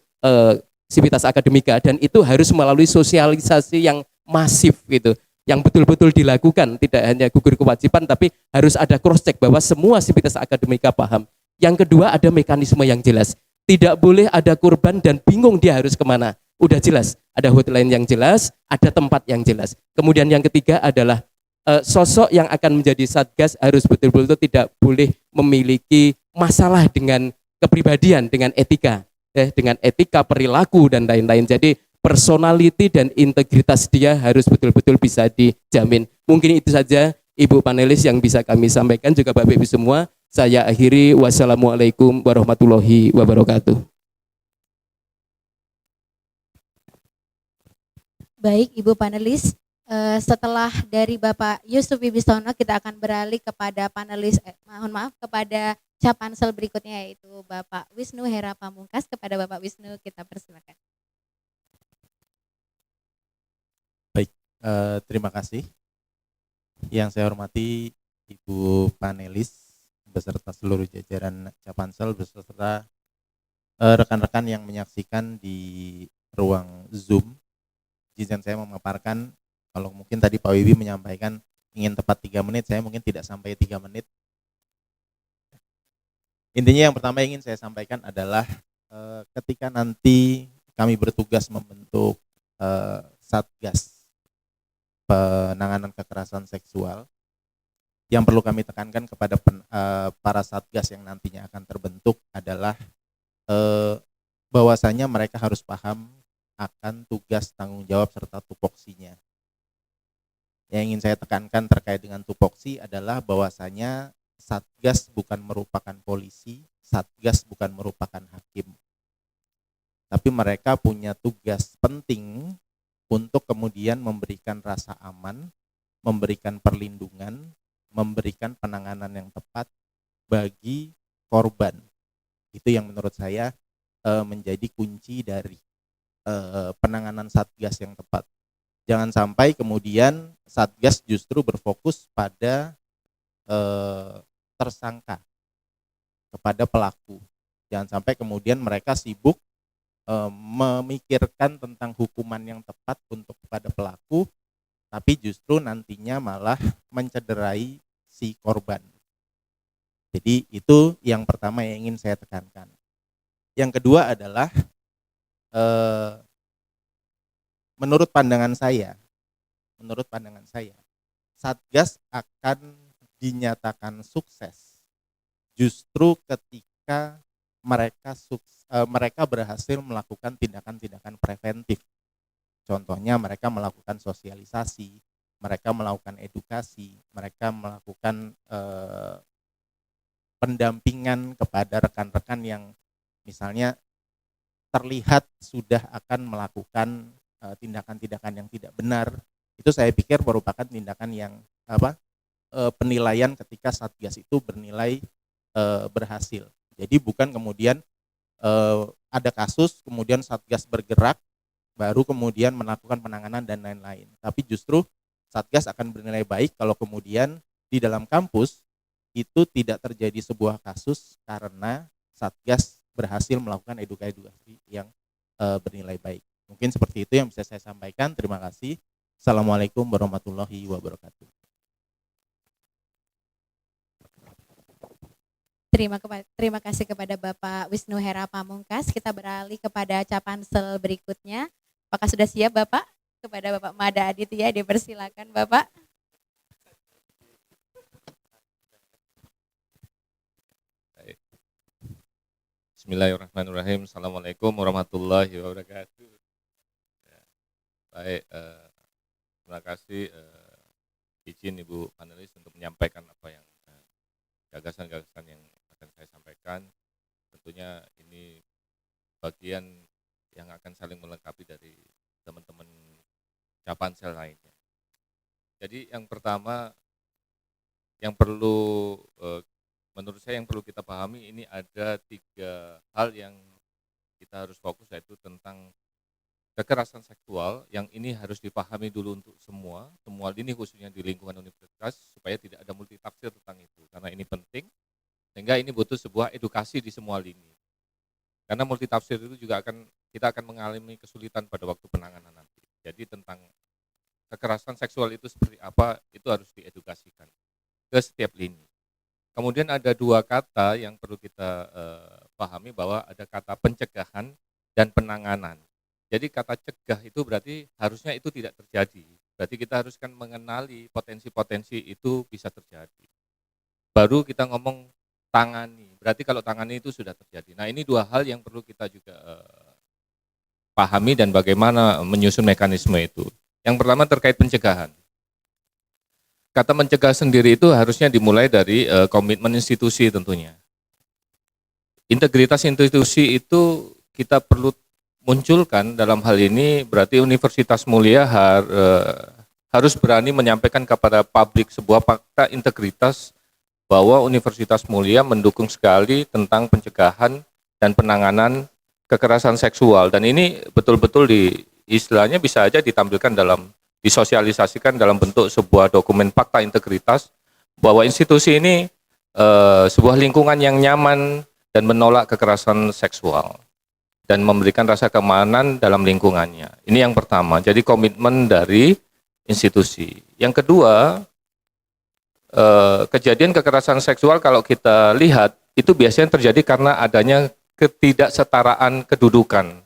sivitas akademika, dan itu harus melalui sosialisasi yang masif gitu, yang betul-betul dilakukan, tidak hanya gugur kewajiban tapi harus ada cross check bahwa semua sivitas akademika paham. Yang kedua, ada mekanisme yang jelas, tidak boleh ada korban dan bingung dia harus kemana. Udah jelas, ada hotline yang jelas, ada tempat yang jelas. Kemudian yang ketiga adalah sosok yang akan menjadi satgas harus betul-betul tidak boleh memiliki masalah dengan kepribadian, dengan etika perilaku dan lain-lain. Jadi personality dan integritas dia harus betul-betul bisa dijamin. Mungkin itu saja Ibu panelis yang bisa kami sampaikan, juga Bapak Ibu semua. Saya akhiri, wassalamualaikum warahmatullahi wabarakatuh. Baik Ibu panelis, setelah dari Bapak Yusuf Wibisono, kita akan beralih kepada panelis, kepada Capansel berikutnya, yaitu Bapak Wisnu Hera Pamungkas. Kepada Bapak Wisnu kita persilakan. Baik, terima kasih. Yang saya hormati Ibu panelis beserta seluruh jajaran Capansel beserta rekan-rekan yang menyaksikan di ruang Zoom. Izin saya memaparkan, kalau mungkin tadi Pak Wibi menyampaikan ingin tepat 3 menit, saya mungkin tidak sampai 3 menit. Intinya yang pertama ingin saya sampaikan adalah ketika nanti kami bertugas membentuk Satgas penanganan kekerasan seksual, yang perlu kami tekankan kepada para Satgas yang nantinya akan terbentuk adalah bahwasanya mereka harus paham akan tugas, tanggung jawab, serta tupoksinya. Yang ingin saya tekankan terkait dengan tupoksi adalah bahwasanya Satgas bukan merupakan polisi, Satgas bukan merupakan hakim. Tapi mereka punya tugas penting untuk kemudian memberikan rasa aman, memberikan perlindungan, memberikan penanganan yang tepat bagi korban. Itu yang menurut saya menjadi kunci dari penanganan Satgas yang tepat. Jangan sampai kemudian Satgas justru berfokus pada tersangka, kepada pelaku. Jangan sampai kemudian mereka sibuk memikirkan tentang hukuman yang tepat untuk kepada pelaku, tapi justru nantinya malah mencederai si korban. Jadi itu yang pertama yang ingin saya tekankan. Yang kedua adalah menurut pandangan saya, Satgas akan dinyatakan sukses justru ketika mereka berhasil melakukan tindakan-tindakan preventif. Contohnya mereka melakukan sosialisasi, mereka melakukan edukasi, mereka melakukan pendampingan kepada rekan-rekan yang misalnya terlihat sudah akan melakukan tindakan-tindakan yang tidak benar. Itu saya pikir merupakan tindakan yang penilaian ketika Satgas itu bernilai berhasil. Jadi bukan kemudian ada kasus kemudian Satgas bergerak baru kemudian melakukan penanganan dan lain-lain. Tapi justru Satgas akan bernilai baik kalau kemudian di dalam kampus itu tidak terjadi sebuah kasus karena Satgas berhasil melakukan edukasi yang bernilai baik. Mungkin seperti itu yang bisa saya sampaikan. Terima kasih. Assalamualaikum warahmatullahi wabarakatuh. Terima kasih kepada Bapak Wisnu Hera Pamungkas. Kita beralih kepada Capansel berikutnya. Apakah sudah siap Bapak? Kepada Bapak Mada Aditya dipersilakan Bapak. Bismillahirrahmanirrahim. Assalamualaikum warahmatullahi wabarakatuh. Baik, terima kasih izin Ibu panelis untuk menyampaikan apa yang gagasan-gagasan yang akan saya sampaikan. Tentunya ini bagian yang akan saling melengkapi dari teman-teman Capansel lainnya. Jadi yang pertama yang perlu menurut saya yang perlu kita pahami ini ada 3 hal yang kita harus fokus, yaitu tentang kekerasan seksual yang ini harus dipahami dulu untuk semua lini khususnya di lingkungan universitas supaya tidak ada multitafsir tentang itu, karena ini penting sehingga ini butuh sebuah edukasi di semua lini, karena multitafsir itu juga kita akan mengalami kesulitan pada waktu penanganan nanti. Jadi tentang kekerasan seksual itu seperti apa itu harus diedukasikan ke setiap lini. Kemudian ada 2 kata yang perlu kita pahami, bahwa ada kata pencegahan dan penanganan. Jadi kata cegah itu berarti harusnya itu tidak terjadi. Berarti kita harus kan mengenali potensi-potensi itu bisa terjadi. Baru kita ngomong tangani. Berarti kalau tangani itu sudah terjadi. Nah, ini 2 hal yang perlu kita juga pahami dan bagaimana menyusun mekanisme itu. Yang pertama terkait pencegahan. Kata mencegah sendiri itu harusnya dimulai dari komitmen institusi tentunya. Integritas institusi itu kita perlu munculkan dalam hal ini, berarti Universitas Mulia harus berani menyampaikan kepada publik sebuah fakta integritas bahwa Universitas Mulia mendukung sekali tentang pencegahan dan penanganan kekerasan seksual. Dan ini betul-betul istilahnya bisa aja ditampilkan disosialisasikan dalam bentuk sebuah dokumen fakta integritas bahwa institusi ini sebuah lingkungan yang nyaman dan menolak kekerasan seksual dan memberikan rasa keamanan dalam lingkungannya. Ini yang pertama, jadi komitmen dari institusi. Yang kedua, kejadian kekerasan seksual kalau kita lihat itu biasanya terjadi karena adanya ketidaksetaraan kedudukan.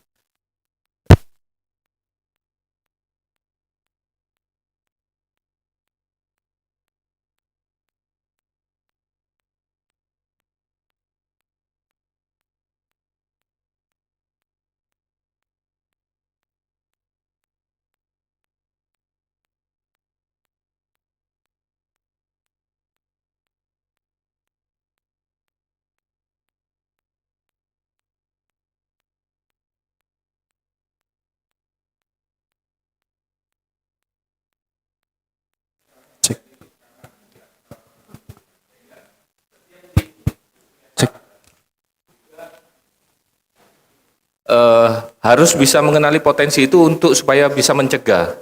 Harus bisa mengenali potensi itu untuk supaya bisa mencegah.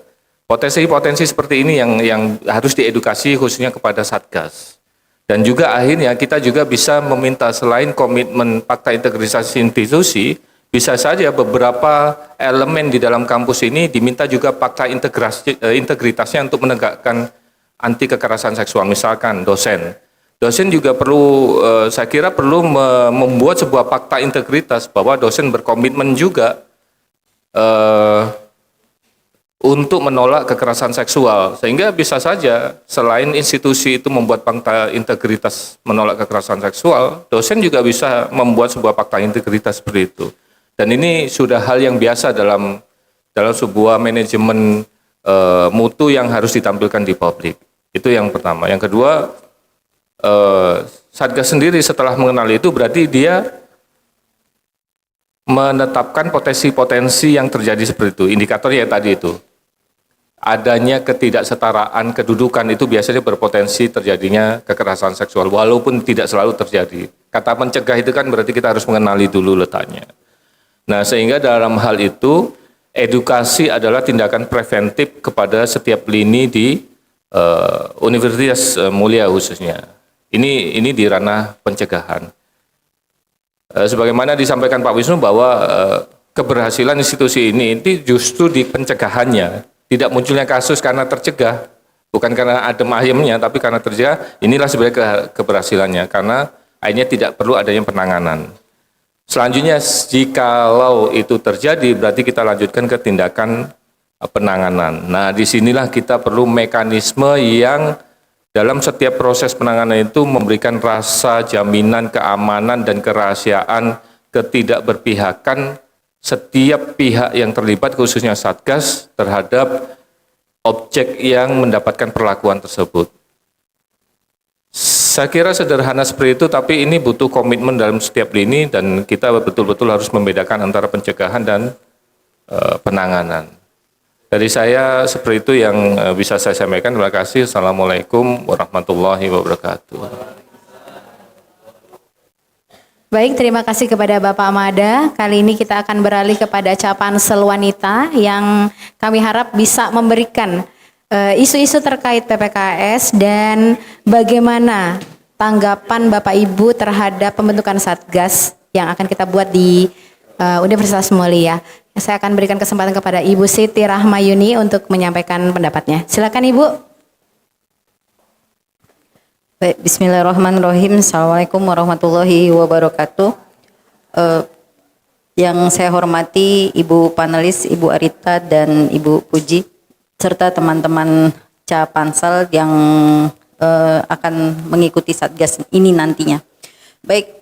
Potensi-potensi seperti ini yang harus diedukasi khususnya kepada Satgas. Dan juga akhirnya kita juga bisa meminta selain komitmen fakta integritas institusi, bisa saja beberapa elemen di dalam kampus ini diminta juga fakta integritasnya untuk menegakkan anti kekerasan seksual. Misalkan dosen juga perlu, saya kira perlu membuat sebuah fakta integritas bahwa dosen berkomitmen juga untuk menolak kekerasan seksual, sehingga bisa saja selain institusi itu membuat fakta integritas menolak kekerasan seksual, dosen juga bisa membuat sebuah fakta integritas seperti itu. Dan ini sudah hal yang biasa dalam sebuah manajemen mutu yang harus ditampilkan di publik. Itu yang pertama. Yang kedua, Satgas sendiri setelah mengenal itu berarti dia menetapkan potensi-potensi yang terjadi seperti itu. Indikatornya tadi itu. Adanya ketidaksetaraan kedudukan itu biasanya berpotensi terjadinya kekerasan seksual, walaupun tidak selalu terjadi. Kata mencegah itu kan berarti kita harus mengenali dulu letaknya. Nah, sehingga dalam hal itu, edukasi adalah tindakan preventif kepada setiap lini di Universitas Mulia khususnya. Ini di ranah pencegahan. Sebagaimana disampaikan Pak Wisnu bahwa keberhasilan institusi ini justru di pencegahannya. Tidak munculnya kasus karena tercegah, bukan karena adem ayemnya, tapi karena tercegah. Inilah sebenarnya keberhasilannya, karena akhirnya tidak perlu adanya penanganan. Selanjutnya, jikalau itu terjadi, berarti kita lanjutkan ke tindakan penanganan. Nah, disinilah kita perlu mekanisme yang dalam setiap proses penanganan itu memberikan rasa jaminan keamanan dan kerahasiaan, ketidakberpihakan setiap pihak yang terlibat khususnya Satgas terhadap objek yang mendapatkan perlakuan tersebut. Saya kira sederhana seperti itu, tapi ini butuh komitmen dalam setiap lini dan kita betul-betul harus membedakan antara pencegahan dan penanganan. Dari saya seperti itu yang bisa saya sampaikan. Terima kasih. Assalamualaikum warahmatullahi wabarakatuh. Baik, terima kasih kepada Bapak Mada. Kali ini kita akan beralih kepada Capansel Wanita yang kami harap bisa memberikan isu-isu terkait PPKS dan bagaimana tanggapan Bapak Ibu terhadap pembentukan Satgas yang akan kita buat di Universitas Mulia. Saya akan berikan kesempatan kepada Ibu Siti Rahmayuni untuk menyampaikan pendapatnya. Silakan Ibu. Baik, bismillahirrahmanirrahim. Assalamualaikum warahmatullahi wabarakatuh. Yang saya hormati Ibu panelis, Ibu Arita dan Ibu Puji, serta teman-teman Capansel yang akan mengikuti Satgas ini nantinya. Baik,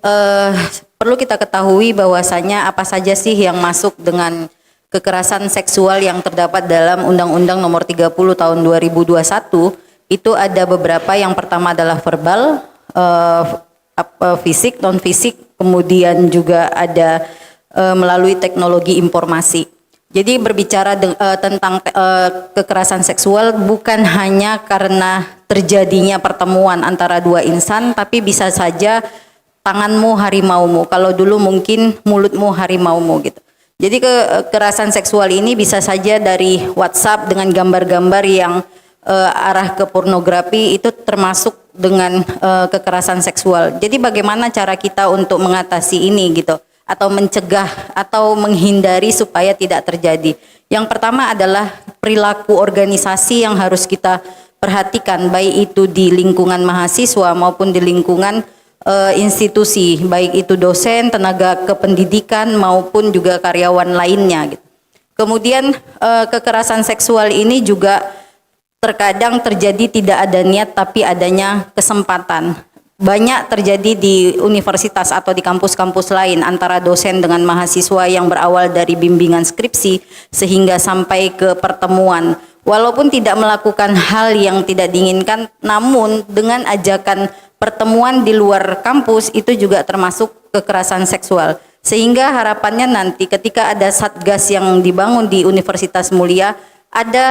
perlu kita ketahui bahwasanya apa saja sih yang masuk dengan kekerasan seksual yang terdapat dalam Undang-Undang Nomor 30 Tahun 2021. Itu ada beberapa. Yang pertama adalah verbal, fisik, non fisik, kemudian juga ada melalui teknologi informasi. Jadi berbicara tentang kekerasan seksual bukan hanya karena terjadinya pertemuan antara dua insan, tapi bisa saja tanganmu harimaumu. Kalau dulu mungkin mulutmu harimaumu gitu. Jadi kekerasan seksual ini bisa saja dari WhatsApp dengan gambar-gambar yang arah ke pornografi, itu termasuk dengan kekerasan seksual. Jadi bagaimana cara kita untuk mengatasi ini gitu, atau mencegah atau menghindari supaya tidak terjadi. Yang pertama adalah perilaku organisasi yang harus kita perhatikan, baik itu di lingkungan mahasiswa maupun di lingkungan institusi, baik itu dosen, tenaga kependidikan maupun juga karyawan lainnya gitu. Kemudian kekerasan seksual ini juga terkadang terjadi tidak ada niat tapi adanya kesempatan. Banyak terjadi di universitas atau di kampus-kampus lain antara dosen dengan mahasiswa yang berawal dari bimbingan skripsi sehingga sampai ke pertemuan. Walaupun tidak melakukan hal yang tidak diinginkan, namun dengan ajakan pertemuan di luar kampus itu juga termasuk kekerasan seksual. Sehingga harapannya nanti ketika ada Satgas yang dibangun di Universitas Mulia, ada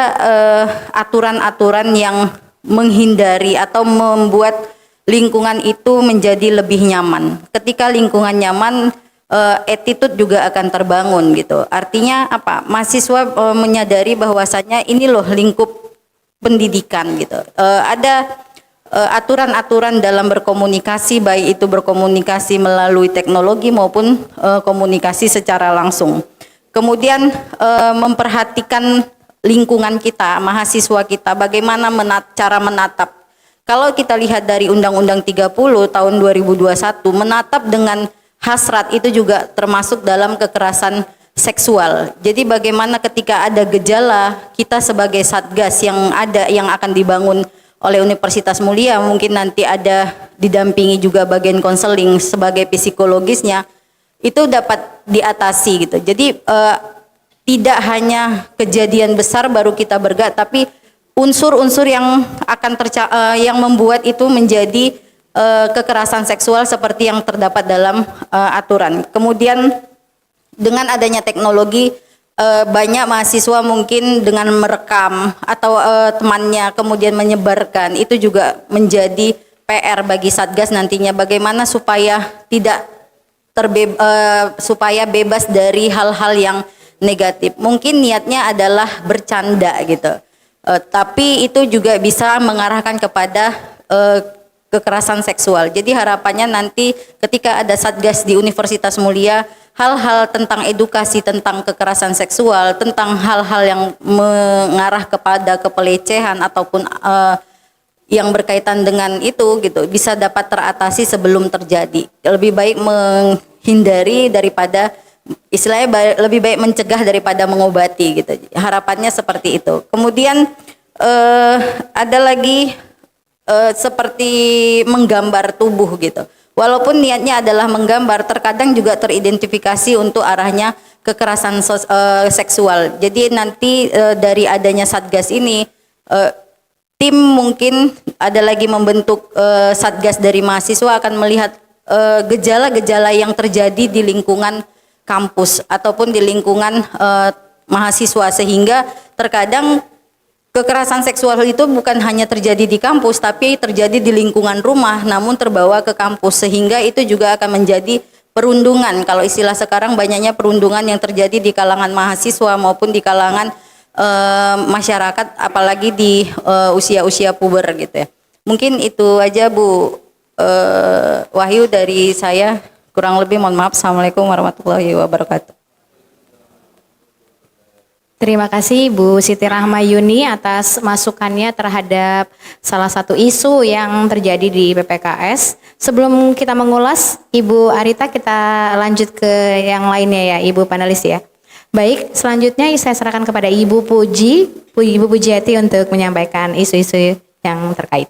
aturan-aturan yang menghindari atau membuat lingkungan itu menjadi lebih nyaman. Ketika lingkungan nyaman, attitude juga akan terbangun gitu. Artinya apa? Mahasiswa menyadari bahwasanya ini loh lingkup pendidikan gitu. Ada aturan-aturan dalam berkomunikasi, baik itu berkomunikasi melalui teknologi maupun komunikasi secara langsung. Kemudian memperhatikan lingkungan kita, mahasiswa kita, bagaimana cara menatap. Kalau kita lihat dari Undang-Undang 30 tahun 2021, menatap dengan hasrat itu juga termasuk dalam kekerasan seksual. Jadi bagaimana ketika ada gejala, kita sebagai satgas yang akan dibangun oleh Universitas Mulia, mungkin nanti ada didampingi juga bagian konseling sebagai psikologisnya, itu dapat diatasi gitu. Jadi tidak hanya kejadian besar baru kita bergerak, tapi unsur-unsur yang akan yang membuat itu menjadi kekerasan seksual seperti yang terdapat dalam aturan. Kemudian dengan adanya teknologi, banyak mahasiswa mungkin dengan merekam atau temannya kemudian menyebarkan, itu juga menjadi PR bagi Satgas nantinya, bagaimana supaya tidak supaya bebas dari hal-hal yang negatif. Mungkin niatnya adalah bercanda gitu, tapi itu juga bisa mengarahkan kepada kekerasan seksual. Jadi harapannya nanti ketika ada Satgas di Universitas Mulia, hal-hal tentang edukasi tentang kekerasan seksual, tentang hal-hal yang mengarah kepada kepelecehan ataupun yang berkaitan dengan itu gitu, bisa dapat teratasi sebelum terjadi. Lebih baik menghindari daripada, istilahnya lebih baik mencegah daripada mengobati gitu. Harapannya seperti itu. Kemudian ada lagi seperti menggambar tubuh gitu. Walaupun niatnya adalah menggambar, terkadang juga teridentifikasi untuk arahnya kekerasan seksual. Jadi nanti dari adanya Satgas ini, tim mungkin ada lagi membentuk Satgas dari mahasiswa akan melihat gejala-gejala yang terjadi di lingkungan kampus ataupun di lingkungan mahasiswa, sehingga terkadang kekerasan seksual itu bukan hanya terjadi di kampus, tapi terjadi di lingkungan rumah, namun terbawa ke kampus, sehingga itu juga akan menjadi perundungan. Kalau istilah sekarang banyaknya perundungan yang terjadi di kalangan mahasiswa maupun di kalangan masyarakat, apalagi di usia-usia puber gitu ya. Mungkin itu aja Bu Wahyu dari saya, kurang lebih mohon maaf. Assalamualaikum warahmatullahi wabarakatuh. Terima kasih Bu Siti Rahmayuni atas masukannya terhadap salah satu isu yang terjadi di PPKS. Sebelum kita mengulas, Ibu Arita, kita lanjut ke yang lainnya ya, Ibu panelis ya. Baik, selanjutnya saya serahkan kepada Ibu Ibu Pujiati untuk menyampaikan isu-isu yang terkait.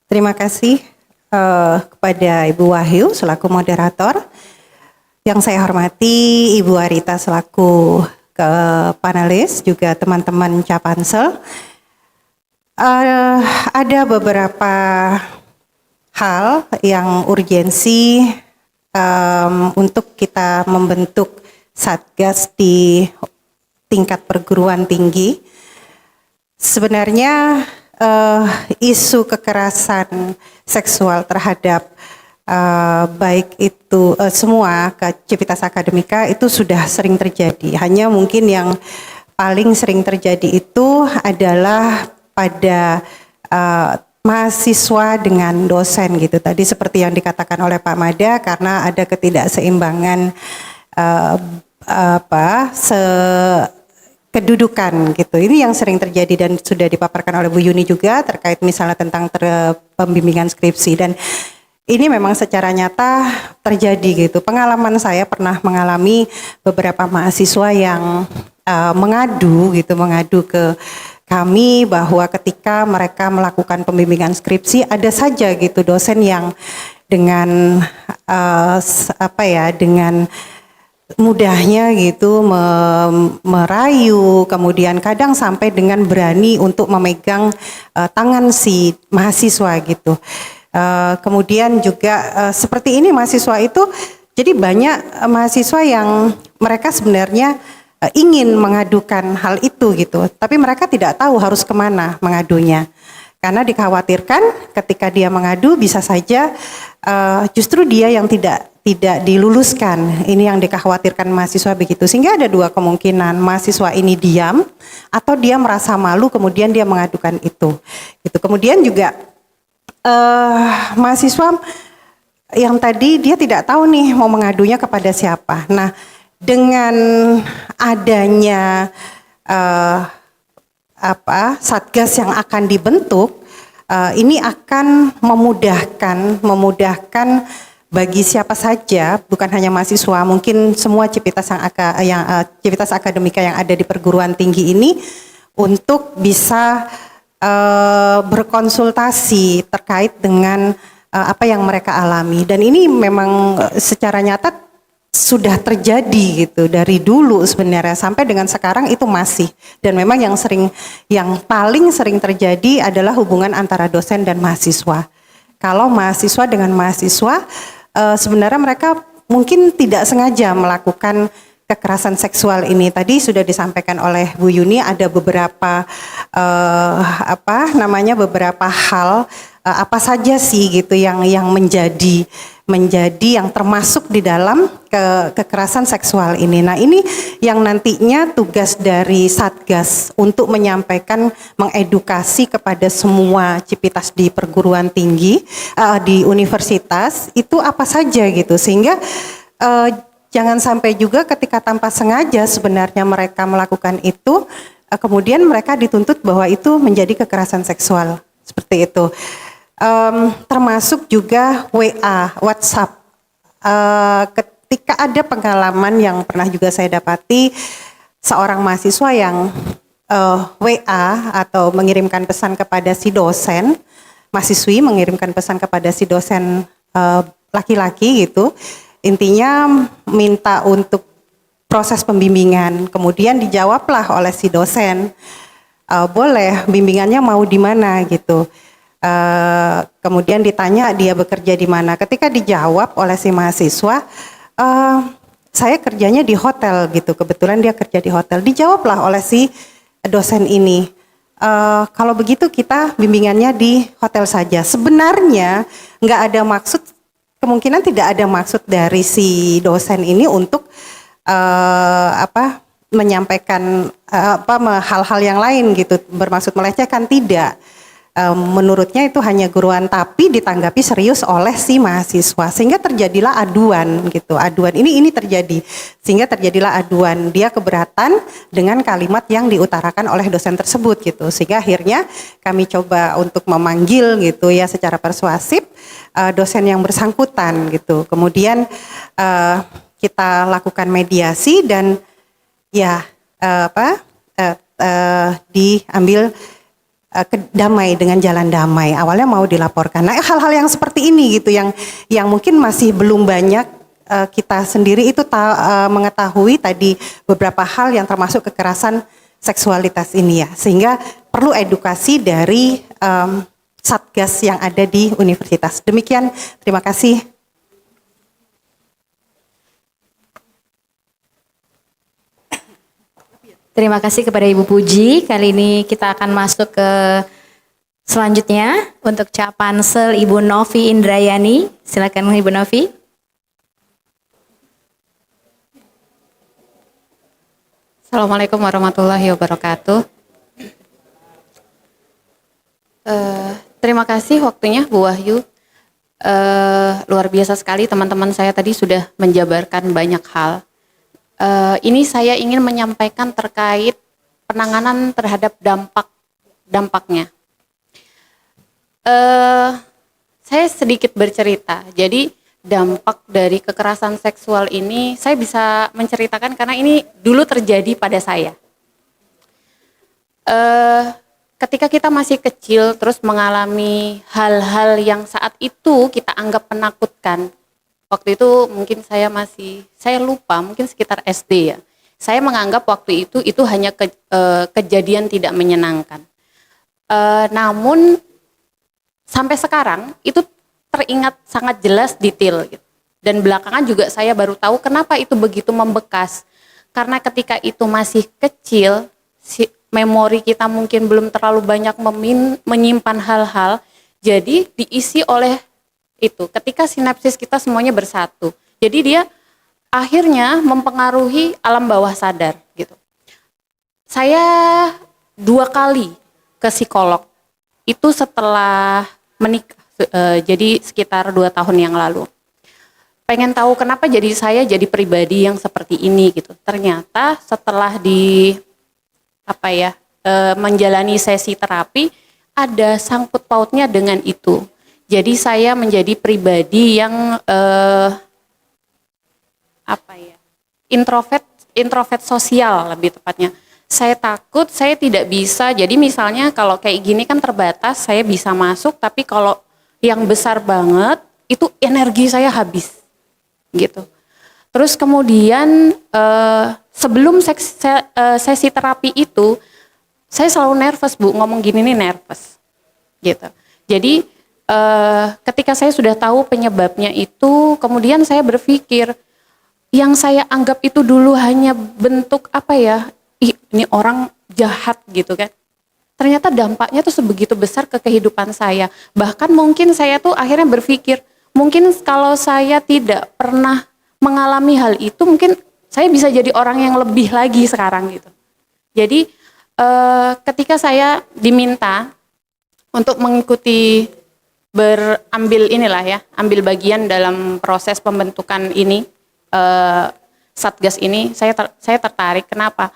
Terima kasih kepada Ibu Wahyu selaku moderator. Yang saya hormati Ibu Arita selaku ke panelis, juga teman-teman Capansel. Ada beberapa hal yang urgensi untuk kita membentuk Satgas di tingkat perguruan tinggi. Sebenarnya isu kekerasan seksual terhadap baik itu semua aktivitas akademika itu sudah sering terjadi. Hanya mungkin yang paling sering terjadi itu adalah pada mahasiswa dengan dosen gitu. Tadi seperti yang dikatakan oleh Pak Mada, karena ada ketidakseimbangan kedudukan gitu. Ini yang sering terjadi dan sudah dipaparkan oleh Bu Yuni juga terkait misalnya tentang pembimbingan skripsi, dan ini memang secara nyata terjadi gitu. Pengalaman saya pernah mengalami beberapa mahasiswa yang mengadu ke kami bahwa ketika mereka melakukan pembimbingan skripsi, ada saja gitu dosen yang dengan dengan mudahnya gitu merayu, kemudian kadang sampai dengan berani untuk memegang tangan si mahasiswa gitu. Kemudian juga seperti ini mahasiswa itu, jadi banyak mahasiswa yang mereka sebenarnya ingin mengadukan hal itu gitu, tapi mereka tidak tahu harus kemana mengadunya, karena dikhawatirkan ketika dia mengadu bisa saja justru dia yang tidak tidak diluluskan. Ini yang dikhawatirkan mahasiswa begitu. Sehingga ada dua kemungkinan, mahasiswa ini diam atau dia merasa malu kemudian dia mengadukan itu. Gitu. Kemudian juga mahasiswa yang tadi dia tidak tahu nih mau mengadunya kepada siapa. Nah, dengan adanya satgas yang akan dibentuk, ini akan memudahkan bagi siapa saja, bukan hanya mahasiswa, mungkin semua civitas civitas akademika yang ada di perguruan tinggi ini untuk bisa berkonsultasi terkait dengan apa yang mereka alami. Dan ini memang secara nyata sudah terjadi gitu dari dulu sebenarnya sampai dengan sekarang itu masih. Dan memang yang paling sering terjadi adalah hubungan antara dosen dan mahasiswa. Kalau mahasiswa dengan mahasiswa sebenarnya mereka mungkin tidak sengaja melakukan kekerasan seksual ini. Tadi sudah disampaikan oleh Bu Yuni ada beberapa beberapa hal apa saja sih gitu yang menjadi yang termasuk di dalam kekerasan seksual ini. Nah, ini yang nantinya tugas dari Satgas untuk menyampaikan, mengedukasi kepada semua civitas di perguruan tinggi, di universitas, itu apa saja gitu. Sehingga jangan sampai juga ketika tanpa sengaja sebenarnya mereka melakukan itu, kemudian mereka dituntut bahwa itu menjadi kekerasan seksual. Seperti itu. Termasuk juga WA, WhatsApp. Ketika ada pengalaman yang pernah juga saya dapati, seorang mahasiswa yang WA atau mengirimkan pesan kepada si dosen, mahasiswi mengirimkan pesan kepada si dosen laki-laki gitu, intinya minta untuk proses pembimbingan, kemudian dijawablah oleh si dosen, boleh bimbingannya mau di mana gitu. Kemudian ditanya dia bekerja di mana. Ketika dijawab oleh si mahasiswa, saya kerjanya di hotel gitu. Kebetulan dia kerja di hotel. Dijawablah oleh si dosen ini, kalau begitu kita bimbingannya di hotel saja. Sebenarnya nggak ada maksud, kemungkinan tidak ada maksud dari si dosen ini untuk menyampaikan hal-hal yang lain gitu, bermaksud melecehkan, tidak. Menurutnya itu hanya guruan, tapi ditanggapi serius oleh si mahasiswa sehingga terjadilah aduan gitu. Aduan ini terjadi sehingga terjadilah aduan, dia keberatan dengan kalimat yang diutarakan oleh dosen tersebut gitu, sehingga akhirnya kami coba untuk memanggil gitu ya secara persuasif dosen yang bersangkutan gitu. Kemudian kita lakukan mediasi dan ya diambil damai dengan jalan damai. Awalnya mau dilaporkan. Nah, hal-hal yang seperti ini gitu yang mungkin masih belum banyak kita sendiri itu mengetahui tadi beberapa hal yang termasuk kekerasan seksualitas ini ya. Sehingga perlu edukasi dari Satgas yang ada di universitas. Demikian, terima kasih. Terima kasih kepada Ibu Puji. Kali ini kita akan masuk ke selanjutnya untuk Capansel Ibu Novi Indrayani. Silakan Ibu Novi. Assalamualaikum warahmatullahi wabarakatuh. Terima kasih waktunya Bu Wahyu. Luar biasa sekali teman-teman saya tadi sudah menjabarkan banyak hal. Ini saya ingin menyampaikan terkait penanganan terhadap dampaknya. Saya sedikit bercerita. Jadi dampak dari kekerasan seksual ini saya bisa menceritakan karena ini dulu terjadi pada saya. Ketika kita masih kecil terus mengalami hal-hal yang saat itu kita anggap menakutkan. Waktu itu mungkin saya lupa, mungkin sekitar SD ya. Saya menganggap waktu itu hanya kejadian tidak menyenangkan. Namun sampai sekarang itu teringat sangat jelas detail gitu. Dan belakangan juga saya baru tahu kenapa itu begitu membekas. Karena ketika itu masih kecil, memori kita mungkin belum terlalu banyak menyimpan hal-hal, jadi diisi oleh itu. Ketika sinapsis kita semuanya bersatu. Jadi dia akhirnya mempengaruhi alam bawah sadar gitu. Saya 2 kali ke psikolog itu setelah menikah, jadi sekitar 2 tahun yang lalu. Pengen tahu kenapa saya jadi pribadi yang seperti ini gitu. Ternyata setelah menjalani sesi terapi, ada sangkut pautnya dengan itu. Jadi saya menjadi pribadi yang introvert sosial lebih tepatnya. Saya takut, saya tidak bisa. Jadi misalnya kalau kayak gini kan terbatas, saya bisa masuk, tapi kalau yang besar banget itu energi saya habis, gitu. Terus kemudian sebelum sesi terapi itu, saya selalu nervous Bu, ngomong gini nih nervous, gitu. Jadi ketika saya sudah tahu penyebabnya itu, kemudian saya berpikir yang saya anggap itu dulu hanya bentuk ini orang jahat gitu kan. Ternyata dampaknya tuh sebegitu besar ke kehidupan saya. Bahkan mungkin saya tuh akhirnya berpikir, mungkin kalau saya tidak pernah mengalami hal itu, mungkin saya bisa jadi orang yang lebih lagi sekarang gitu. Jadi ketika saya diminta untuk mengikuti ambil bagian dalam proses pembentukan ini, Satgas ini, saya tertarik. Kenapa?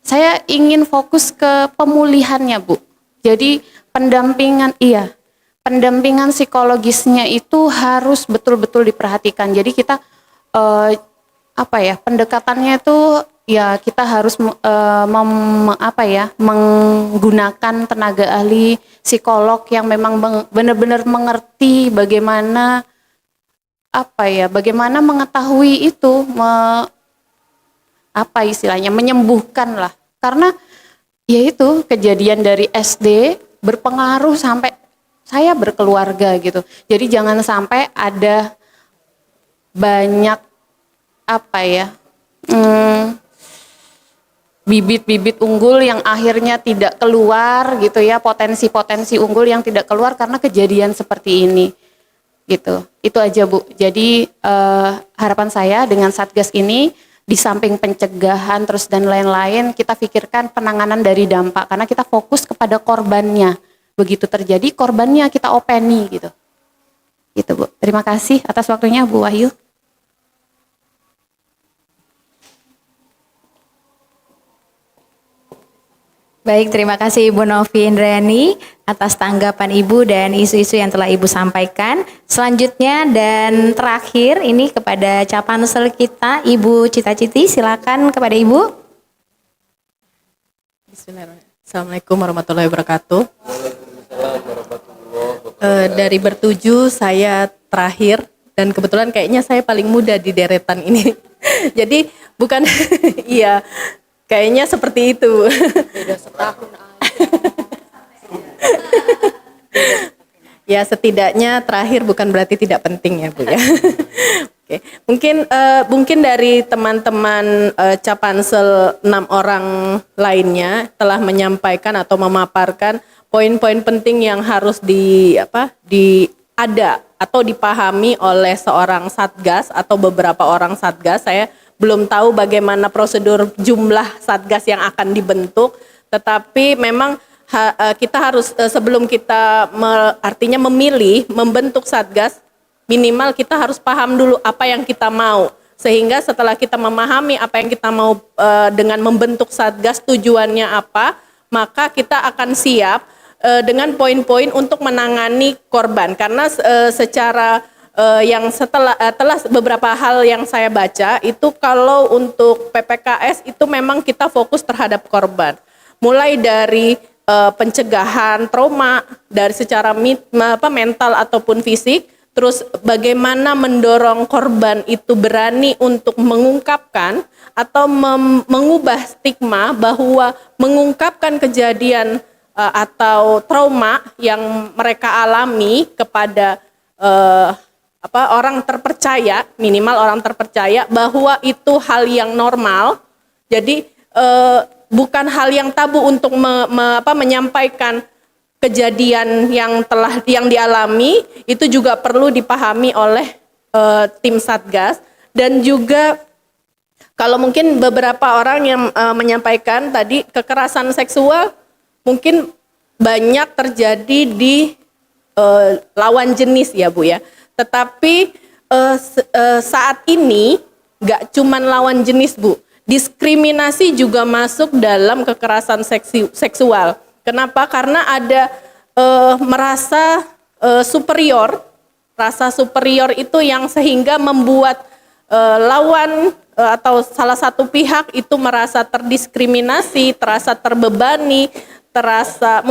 Saya ingin fokus ke pemulihannya Bu. Jadi pendampingan psikologisnya itu harus betul-betul diperhatikan. Jadi kita pendekatannya itu ya kita harus menggunakan tenaga ahli psikolog yang memang benar-benar mengerti bagaimana mengetahui itu menyembuhkan lah. Karena yaitu kejadian dari SD berpengaruh sampai saya berkeluarga gitu. Jadi jangan sampai ada banyak bibit-bibit unggul yang akhirnya tidak keluar gitu ya, potensi-potensi unggul yang tidak keluar karena kejadian seperti ini gitu. Itu aja Bu. Jadi harapan saya dengan Satgas ini, di samping pencegahan terus dan lain-lain, kita pikirkan penanganan dari dampak karena kita fokus kepada korbannya. Begitu terjadi korbannya kita openi gitu. Gitu Bu. Terima kasih atas waktunya Bu Wahyu. Baik, terima kasih Ibu Novi Indrayani atas tanggapan Ibu dan isu-isu yang telah Ibu sampaikan. Selanjutnya dan terakhir ini kepada Capansel kita, Ibu Cita Citi, silakan kepada Ibu. Bismillahirrahmanirrahim. Assalamualaikum warahmatullahi wabarakatuh. Dari bertujuh saya terakhir dan kebetulan kayaknya saya paling muda di deretan ini. Jadi bukan iya. Kayaknya seperti itu. Beda setahun aja. Ya setidaknya terakhir bukan berarti tidak penting ya Bu ya. Oke. Mungkin dari teman-teman Capansel 6 orang lainnya telah menyampaikan atau memaparkan poin-poin penting yang harus atau dipahami oleh seorang Satgas atau beberapa orang Satgas. Saya belum tahu bagaimana prosedur jumlah Satgas yang akan dibentuk, tetapi memang kita harus sebelum kita membentuk Satgas, minimal kita harus paham dulu apa yang kita mau, sehingga setelah kita memahami apa yang kita mau dengan membentuk Satgas, tujuannya apa, maka kita akan siap dengan poin-poin untuk menangani korban. Karena secara yang telah beberapa hal yang saya baca itu, kalau untuk PPKS itu memang kita fokus terhadap korban, mulai dari pencegahan trauma dari secara mental ataupun fisik, terus bagaimana mendorong korban itu berani untuk mengungkapkan atau mengubah stigma bahwa mengungkapkan kejadian atau trauma yang mereka alami kepada orang terpercaya, minimal orang terpercaya, bahwa itu hal yang normal. Jadi bukan hal yang tabu untuk menyampaikan kejadian yang dialami. Itu juga perlu dipahami oleh tim Satgas. Dan juga kalau mungkin beberapa orang yang menyampaikan tadi kekerasan seksual mungkin banyak terjadi di lawan jenis ya Bu ya. Tetapi saat ini nggak cuman lawan jenis Bu, diskriminasi juga masuk dalam kekerasan seksual. Kenapa? Karena ada merasa superior, rasa superior itu yang sehingga membuat lawan atau salah satu pihak itu merasa terdiskriminasi, terasa terbebani, terasa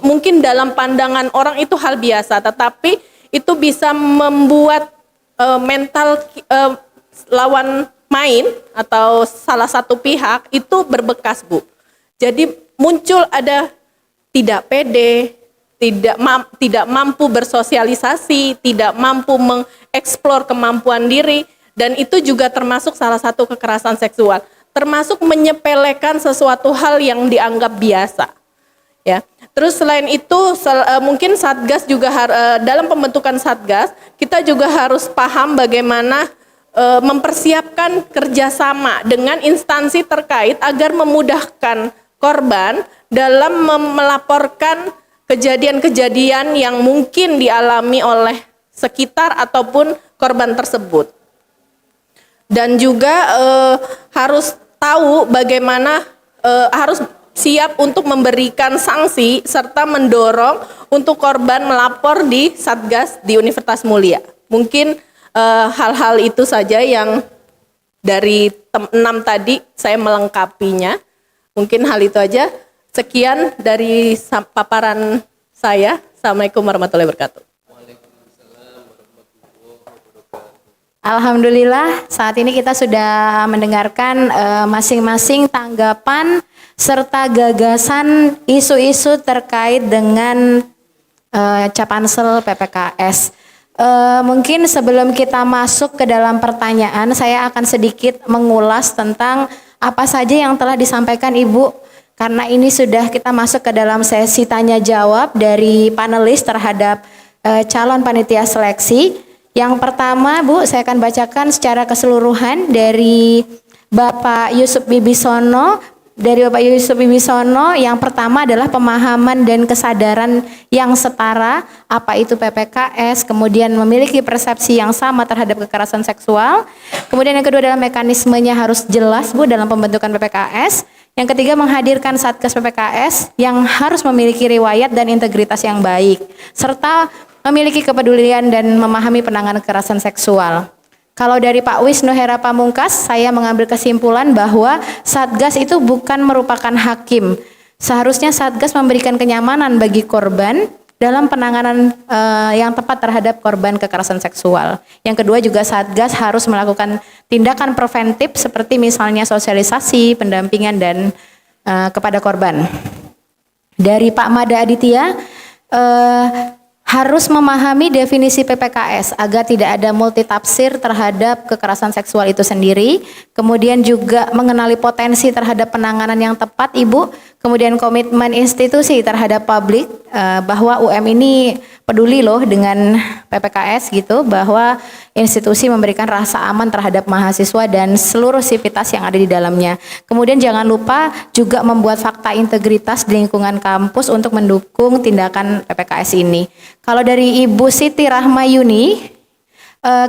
mungkin dalam pandangan orang itu hal biasa, tetapi itu bisa membuat mental lawan main atau salah satu pihak itu berbekas Bu. Jadi muncul ada tidak pede, tidak mampu bersosialisasi, tidak mampu mengeksplor kemampuan diri, dan itu juga termasuk salah satu kekerasan seksual, termasuk menyepelekan sesuatu hal yang dianggap biasa. Ya, terus selain itu mungkin Satgas juga dalam pembentukan Satgas kita juga harus paham bagaimana mempersiapkan kerjasama dengan instansi terkait agar memudahkan korban dalam melaporkan kejadian-kejadian yang mungkin dialami oleh sekitar ataupun korban tersebut. Dan juga harus tahu bagaimana harus siap untuk memberikan sanksi serta mendorong untuk korban melapor di Satgas di Universitas Mulia. Mungkin hal-hal itu saja yang dari 6 tadi saya melengkapinya. Mungkin hal itu aja. Sekian dari paparan saya. Assalamualaikum warahmatullahi wabarakatuh. Alhamdulillah saat ini kita sudah mendengarkan masing-masing tanggapan serta gagasan isu-isu terkait dengan Capansel PPKS. Mungkin sebelum kita masuk ke dalam pertanyaan, saya akan sedikit mengulas tentang apa saja yang telah disampaikan Ibu, karena ini sudah kita masuk ke dalam sesi tanya jawab dari panelis terhadap calon panitia seleksi. Yang pertama Bu, saya akan bacakan secara keseluruhan dari Bapak Yusuf Bibisono. Dari Bapak Yusuf Bibisono, yang pertama adalah pemahaman dan kesadaran yang setara, apa itu PPKS, kemudian memiliki persepsi yang sama terhadap kekerasan seksual. Kemudian yang kedua adalah mekanismenya harus jelas Bu dalam pembentukan PPKS. Yang ketiga menghadirkan Satgas PPKS yang harus memiliki riwayat dan integritas yang baik, serta memiliki kepedulian dan memahami penanganan kekerasan seksual. Kalau dari Pak Wisnu Hera Pamungkas, saya mengambil kesimpulan bahwa Satgas itu bukan merupakan hakim. Seharusnya Satgas memberikan kenyamanan bagi korban dalam penanganan yang tepat terhadap korban kekerasan seksual. Yang kedua juga Satgas harus melakukan tindakan preventif seperti misalnya sosialisasi, pendampingan dan kepada korban. Dari Pak Mada Aditya, harus memahami definisi PPKS agar tidak ada multitafsir terhadap kekerasan seksual itu sendiri. Kemudian juga mengenali potensi terhadap penanganan yang tepat Ibu. Kemudian komitmen institusi terhadap publik, bahwa UM ini peduli loh dengan PPKS gitu, bahwa institusi memberikan rasa aman terhadap mahasiswa dan seluruh sivitas yang ada di dalamnya. Kemudian jangan lupa juga membuat fakta integritas di lingkungan kampus untuk mendukung tindakan PPKS ini. Kalau dari Ibu Siti Rahmayuni,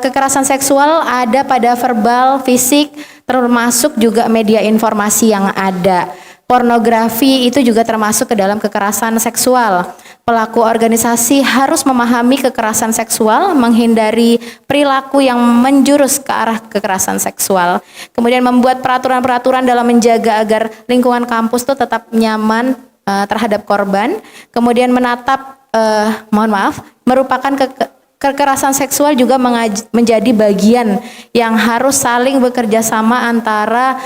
kekerasan seksual ada pada verbal, fisik, termasuk juga media informasi yang ada. Pornografi itu juga termasuk ke dalam kekerasan seksual. Pelaku organisasi harus memahami kekerasan seksual, menghindari perilaku yang menjurus ke arah kekerasan seksual. Kemudian membuat peraturan-peraturan dalam menjaga agar lingkungan kampus itu tetap nyaman terhadap korban. Kemudian menatap, merupakan kekerasan seksual juga menjadi bagian yang harus saling bekerja sama antara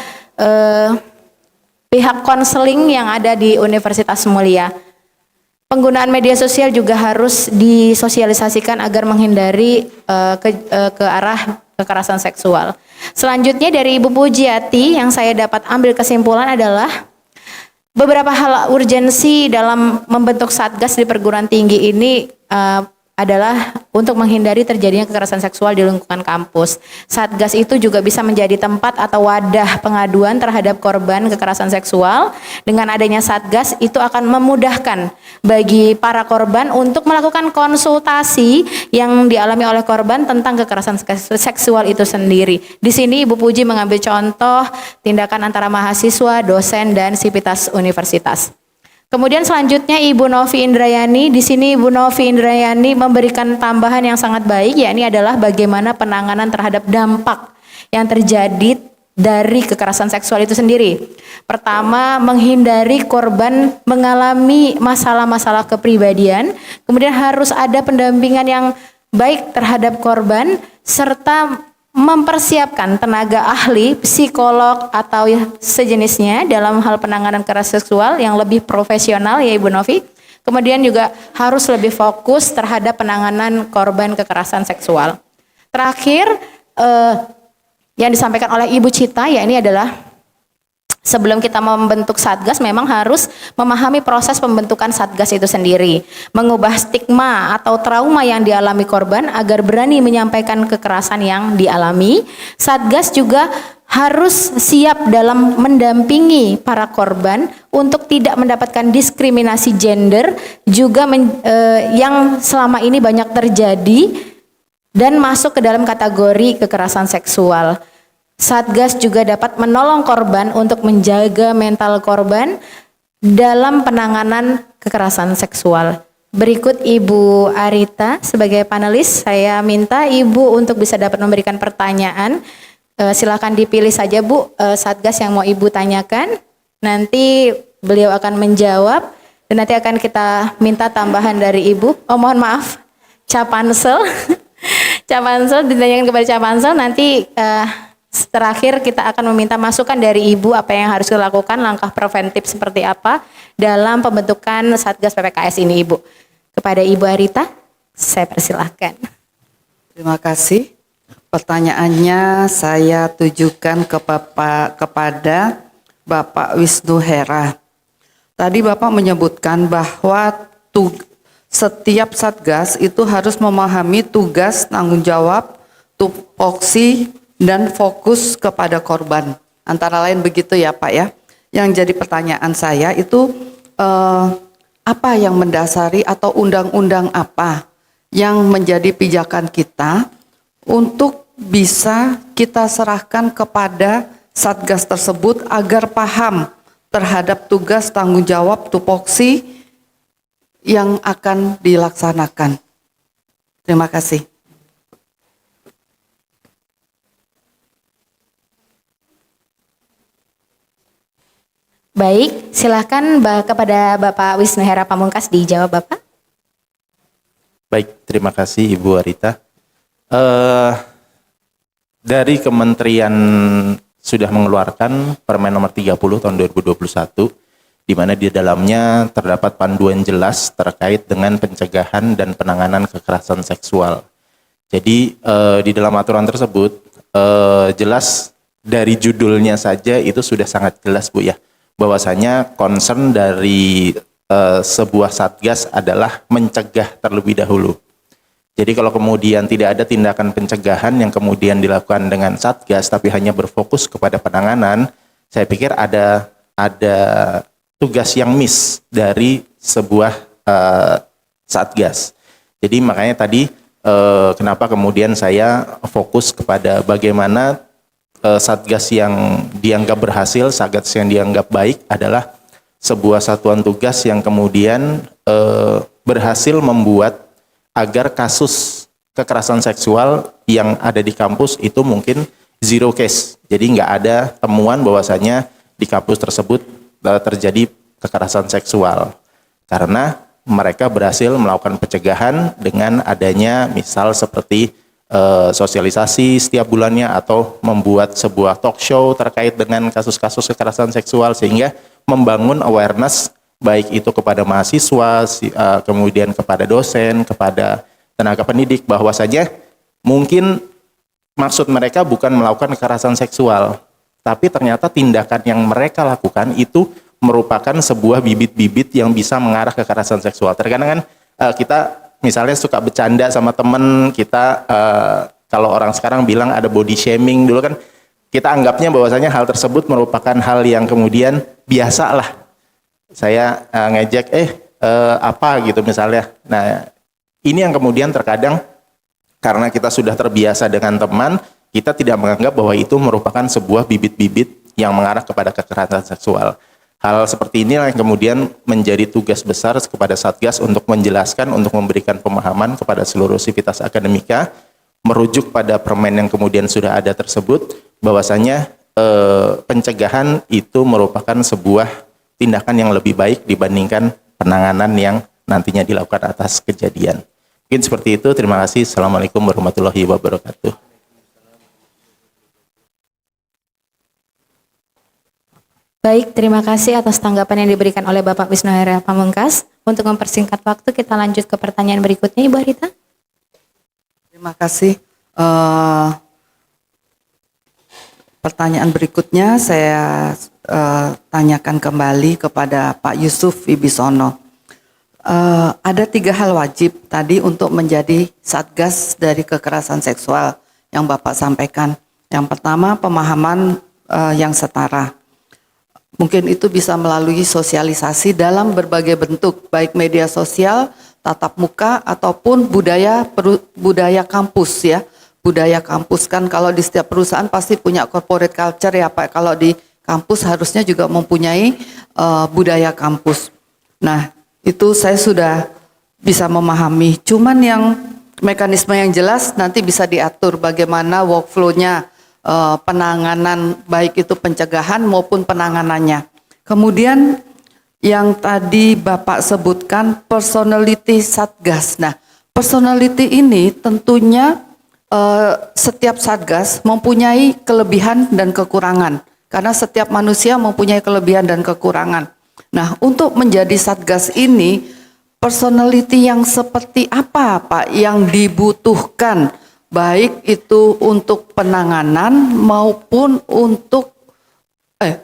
pihak konseling yang ada di Universitas Mulia. Penggunaan media sosial juga harus disosialisasikan agar menghindari ke arah kekerasan seksual. Selanjutnya dari Ibu Pujiati yang saya dapat ambil kesimpulan adalah beberapa hal urgensi dalam membentuk Satgas di perguruan tinggi ini adalah untuk menghindari terjadinya kekerasan seksual di lingkungan kampus. Satgas itu juga bisa menjadi tempat atau wadah pengaduan terhadap korban kekerasan seksual. Dengan adanya Satgas itu akan memudahkan bagi para korban untuk melakukan konsultasi yang dialami oleh korban tentang kekerasan seksual itu sendiri. Di sini Ibu Puji mengambil contoh tindakan antara mahasiswa, dosen, dan sivitas universitas. Kemudian selanjutnya Ibu Novi Indrayani, di sini Ibu Novi Indrayani memberikan tambahan yang sangat baik, yakni adalah bagaimana penanganan terhadap dampak yang terjadi dari kekerasan seksual itu sendiri. Pertama, menghindari korban mengalami masalah-masalah kepribadian, kemudian harus ada pendampingan yang baik terhadap korban, serta mempersiapkan tenaga ahli, psikolog atau sejenisnya dalam hal penanganan kekerasan seksual yang lebih profesional ya Ibu Novi. Kemudian juga harus lebih fokus terhadap penanganan korban kekerasan seksual. Terakhir yang disampaikan oleh Ibu Cita ya ini adalah sebelum kita membentuk Satgas memang harus memahami proses pembentukan Satgas itu sendiri. Mengubah stigma atau trauma yang dialami korban agar berani menyampaikan kekerasan yang dialami. Satgas juga harus siap dalam mendampingi para korban untuk tidak mendapatkan diskriminasi gender juga yang selama ini banyak terjadi dan masuk ke dalam kategori kekerasan seksual. Satgas juga dapat menolong korban untuk menjaga mental korban dalam penanganan kekerasan seksual. Berikut Ibu Arita sebagai panelis, saya minta Ibu untuk bisa dapat memberikan pertanyaan. Silakan dipilih saja Bu Satgas yang mau Ibu tanyakan. Nanti beliau akan menjawab dan nanti akan kita minta tambahan dari Ibu. Oh mohon maaf, Capansel. Capansel ditanyakan kepada Capansel nanti terakhir kita akan meminta masukan dari Ibu apa yang harus dilakukan, langkah preventif seperti apa dalam pembentukan Satgas PPKS ini Ibu. Kepada Ibu Arita, saya persilahkan. Terima kasih. Pertanyaannya saya tujukan kepada Bapak Wisnu Hera. Tadi Bapak menyebutkan bahwa setiap Satgas itu harus memahami tugas, tanggung jawab, tupoksi, dan fokus kepada korban. Antara lain begitu ya Pak ya. Yang jadi pertanyaan saya itu apa yang mendasari atau undang-undang apa yang menjadi pijakan kita untuk bisa kita serahkan kepada Satgas tersebut agar paham terhadap tugas, tanggung jawab, tupoksi yang akan dilaksanakan. Terima kasih. Baik, silakan kepada Bapak Wisnu Hera Pamungkas dijawab Bapak. Baik, terima kasih Ibu Arita. Dari Kementerian sudah mengeluarkan Permen nomor 30 tahun 2021, di mana di dalamnya terdapat panduan jelas terkait dengan pencegahan dan penanganan kekerasan seksual. Jadi di dalam aturan tersebut jelas dari judulnya saja itu sudah sangat jelas Bu ya, bahwasanya concern dari sebuah Satgas adalah mencegah terlebih dahulu. Jadi kalau kemudian tidak ada tindakan pencegahan yang kemudian dilakukan dengan Satgas tapi hanya berfokus kepada penanganan, saya pikir ada tugas yang miss dari sebuah Satgas. Jadi makanya tadi kenapa kemudian saya fokus kepada bagaimana Satgas yang dianggap berhasil, Satgas yang dianggap baik adalah sebuah satuan tugas yang kemudian berhasil membuat agar kasus kekerasan seksual yang ada di kampus itu mungkin zero case. Jadi nggak ada temuan bahwasanya di kampus tersebut terjadi kekerasan seksual. Karena mereka berhasil melakukan pencegahan dengan adanya misal seperti sosialisasi setiap bulannya atau membuat sebuah talk show terkait dengan kasus-kasus kekerasan seksual sehingga membangun awareness baik itu kepada mahasiswa, kemudian kepada dosen, kepada tenaga pendidik bahwasanya mungkin maksud mereka bukan melakukan kekerasan seksual, tapi ternyata tindakan yang mereka lakukan itu merupakan sebuah bibit-bibit yang bisa mengarah ke kekerasan seksual. Terkadang kan kita misalnya suka bercanda sama temen kita, kalau orang sekarang bilang ada body shaming, dulu kan kita anggapnya bahwasanya hal tersebut merupakan hal yang kemudian biasa lah. Saya ngejek, apa gitu misalnya. Nah, ini yang kemudian terkadang karena kita sudah terbiasa dengan teman, kita tidak menganggap bahwa itu merupakan sebuah bibit-bibit yang mengarah kepada kekerasan seksual. Hal seperti ini yang kemudian menjadi tugas besar kepada Satgas untuk menjelaskan, untuk memberikan pemahaman kepada seluruh sivitas akademika, merujuk pada permen yang kemudian sudah ada tersebut, bahwasanya pencegahan itu merupakan sebuah tindakan yang lebih baik dibandingkan penanganan yang nantinya dilakukan atas kejadian. Mungkin seperti itu, terima kasih. Assalamualaikum warahmatullahi wabarakatuh. Baik, terima kasih atas tanggapan yang diberikan oleh Bapak Wisnu Hera Pamungkas. Untuk mempersingkat waktu, kita lanjut ke pertanyaan berikutnya, Ibu Arita. Terima kasih. Pertanyaan berikutnya saya tanyakan kembali kepada Pak Yusuf Wibisono. Ada 3 hal wajib tadi untuk menjadi Satgas dari kekerasan seksual yang Bapak sampaikan. Yang pertama, pemahaman yang setara. Mungkin itu bisa melalui sosialisasi dalam berbagai bentuk, baik media sosial, tatap muka, ataupun budaya kampus ya. Budaya kampus kan kalau di setiap perusahaan pasti punya corporate culture ya Pak. Kalau di kampus harusnya juga mempunyai budaya kampus. Nah, itu saya sudah bisa memahami. Cuman yang mekanisme yang jelas nanti bisa diatur bagaimana workflow-nya, penanganan baik itu pencegahan maupun penanganannya. Kemudian yang tadi Bapak sebutkan personality Satgas. Nah, personality ini tentunya setiap Satgas mempunyai kelebihan dan kekurangan. Karena setiap manusia mempunyai kelebihan dan kekurangan. Nah, untuk menjadi Satgas ini, personality yang seperti apa Pak yang dibutuhkan? Baik itu untuk penanganan maupun untuk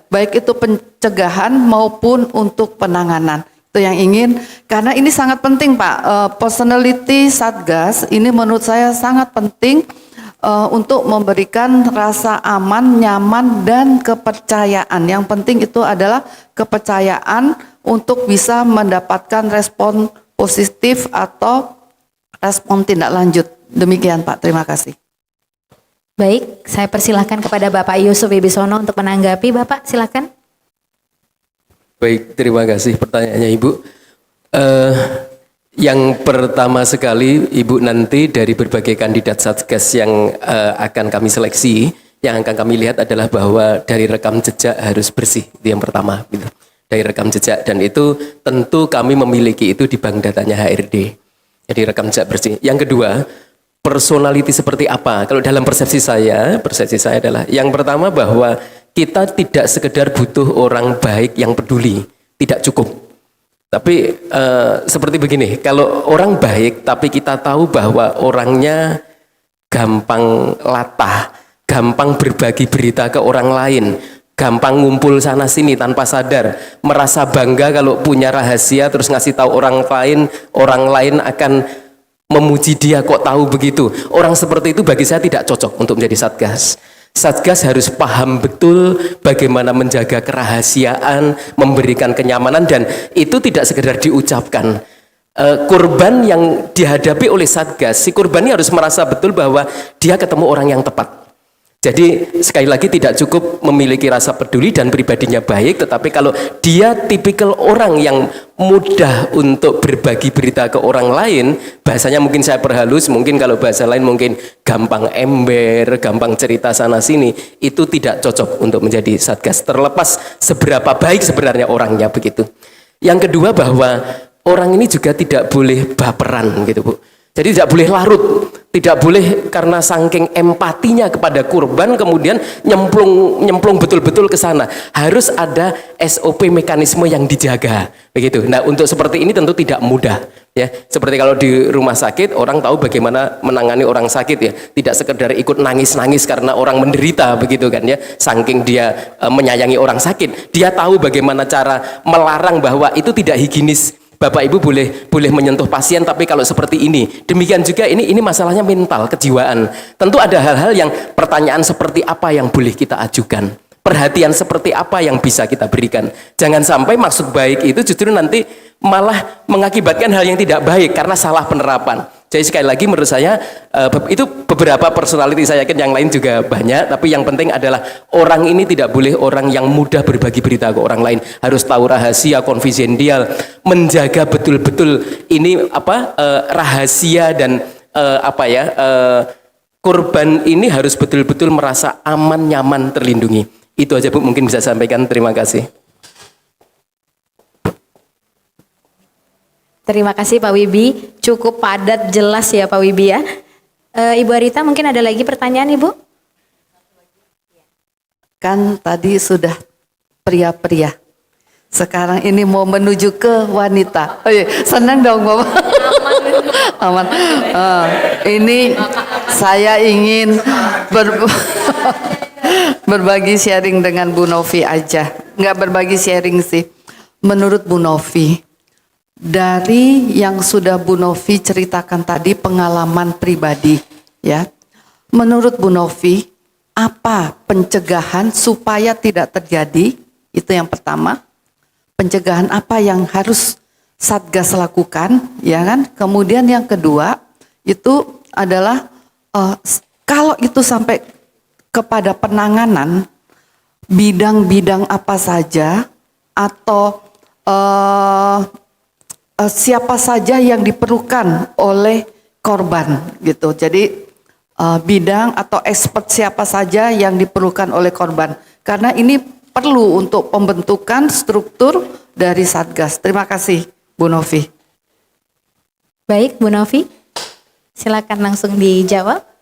baik itu pencegahan maupun untuk penanganan. Itu yang ingin, karena ini sangat penting Pak. Personality Satgas ini menurut saya sangat penting untuk memberikan rasa aman, nyaman, dan kepercayaan. Yang penting itu adalah kepercayaan untuk bisa mendapatkan respon positif atau respon tindak lanjut. Demikian Pak, terima kasih. Baik, saya persilahkan kepada Bapak Yusuf Wibisono untuk menanggapi. Bapak, silakan. Baik, terima kasih pertanyaannya Ibu. Yang pertama sekali, Ibu, nanti dari berbagai kandidat Satgas yang akan kami seleksi, yang akan kami lihat adalah bahwa dari rekam jejak harus bersih, itu yang pertama. Gitu. Dari rekam jejak, dan itu tentu kami memiliki itu di bank datanya HRD. Jadi rekam jejak bersih. Yang kedua, personality seperti apa? Kalau dalam persepsi saya adalah yang pertama bahwa kita tidak sekedar butuh orang baik yang peduli, tidak cukup. Tapi seperti begini, kalau orang baik tapi kita tahu bahwa orangnya gampang latah, gampang berbagi berita ke orang lain, gampang ngumpul sana sini tanpa sadar, merasa bangga kalau punya rahasia terus ngasih tahu orang lain akan memuji dia, kok tahu begitu. Orang seperti itu bagi saya tidak cocok untuk menjadi Satgas. Satgas harus paham betul bagaimana menjaga kerahasiaan, memberikan kenyamanan, dan itu tidak sekedar diucapkan. Korban yang dihadapi oleh Satgas, si korban ini harus merasa betul bahwa dia ketemu orang yang tepat. Jadi sekali lagi tidak cukup memiliki rasa peduli dan pribadinya baik, tetapi kalau dia tipikal orang yang mudah untuk berbagi berita ke orang lain, bahasanya mungkin saya perhalus, mungkin kalau bahasa lain mungkin gampang ember, gampang cerita sana sini, itu tidak cocok untuk menjadi Satgas, terlepas seberapa baik sebenarnya orangnya begitu. Yang kedua bahwa orang ini juga tidak boleh baperan gitu Bu. Jadi tidak boleh larut, tidak boleh karena saking empatinya kepada korban kemudian nyemplung betul-betul ke sana. Harus ada SOP mekanisme yang dijaga, begitu. Nah, untuk seperti ini tentu tidak mudah, ya. Seperti kalau di rumah sakit orang tahu bagaimana menangani orang sakit, ya. Tidak sekedar ikut nangis-nangis karena orang menderita, begitu kan, ya. Saking dia menyayangi orang sakit, dia tahu bagaimana cara melarang bahwa itu tidak higienis. Bapak Ibu boleh menyentuh pasien, tapi kalau seperti ini, demikian juga ini masalahnya mental, kejiwaan. Tentu ada hal-hal yang pertanyaan seperti apa yang boleh kita ajukan, perhatian seperti apa yang bisa kita berikan. Jangan sampai maksud baik itu justru nanti malah mengakibatkan hal yang tidak baik karena salah penerapan. Jadi sekali lagi menurut saya itu beberapa personality, saya yakin yang lain juga banyak, tapi yang penting adalah orang ini tidak boleh orang yang mudah berbagi berita ke orang lain, harus tahu rahasia, konfidensial, menjaga betul-betul ini rahasia dan korban ini harus betul-betul merasa aman, nyaman, terlindungi. Itu aja Bu mungkin bisa sampaikan. Terima kasih. Terima kasih Pak Wibi, cukup padat, jelas ya Pak Wibi ya. Ibu Arita mungkin ada lagi pertanyaan Ibu? Kan tadi sudah pria-pria, sekarang ini mau menuju ke wanita. Oh iya, senang dong Bapak. Aman. Ini saya ingin berbagi sharing dengan Bu Novi aja. Nggak berbagi sharing sih. Menurut Bu Novi, dari yang sudah Bu Novi ceritakan tadi, pengalaman pribadi ya. Menurut Bu Novi, apa pencegahan supaya tidak terjadi? Itu yang pertama. Pencegahan apa yang harus Satgas lakukan, ya kan? Kemudian yang kedua itu adalah kalau itu sampai kepada penanganan, bidang-bidang apa saja atau siapa saja yang diperlukan oleh korban gitu. Jadi bidang atau expert siapa saja yang diperlukan oleh korban. Karena ini perlu untuk pembentukan struktur dari Satgas. Terima kasih Bu Novi. Baik Bu Novi, silakan langsung dijawab.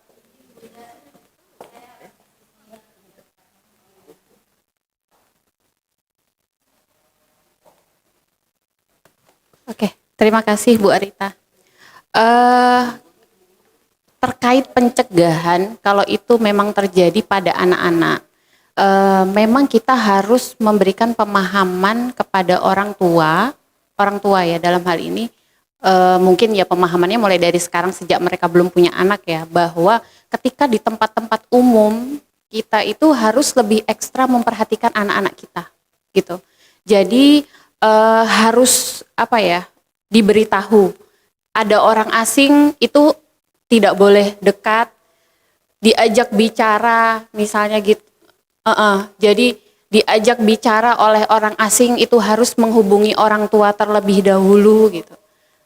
Oke, terima kasih Bu Arita. Terkait pencegahan, kalau itu memang terjadi pada anak-anak, memang kita harus memberikan pemahaman kepada orang tua ya dalam hal ini, mungkin ya pemahamannya mulai dari sekarang sejak mereka belum punya anak ya, bahwa ketika di tempat-tempat umum kita itu harus lebih ekstra memperhatikan anak-anak kita, gitu. Jadi harus diberitahu ada orang asing itu tidak boleh dekat, diajak bicara misalnya gitu. Jadi diajak bicara oleh orang asing itu harus menghubungi orang tua terlebih dahulu gitu.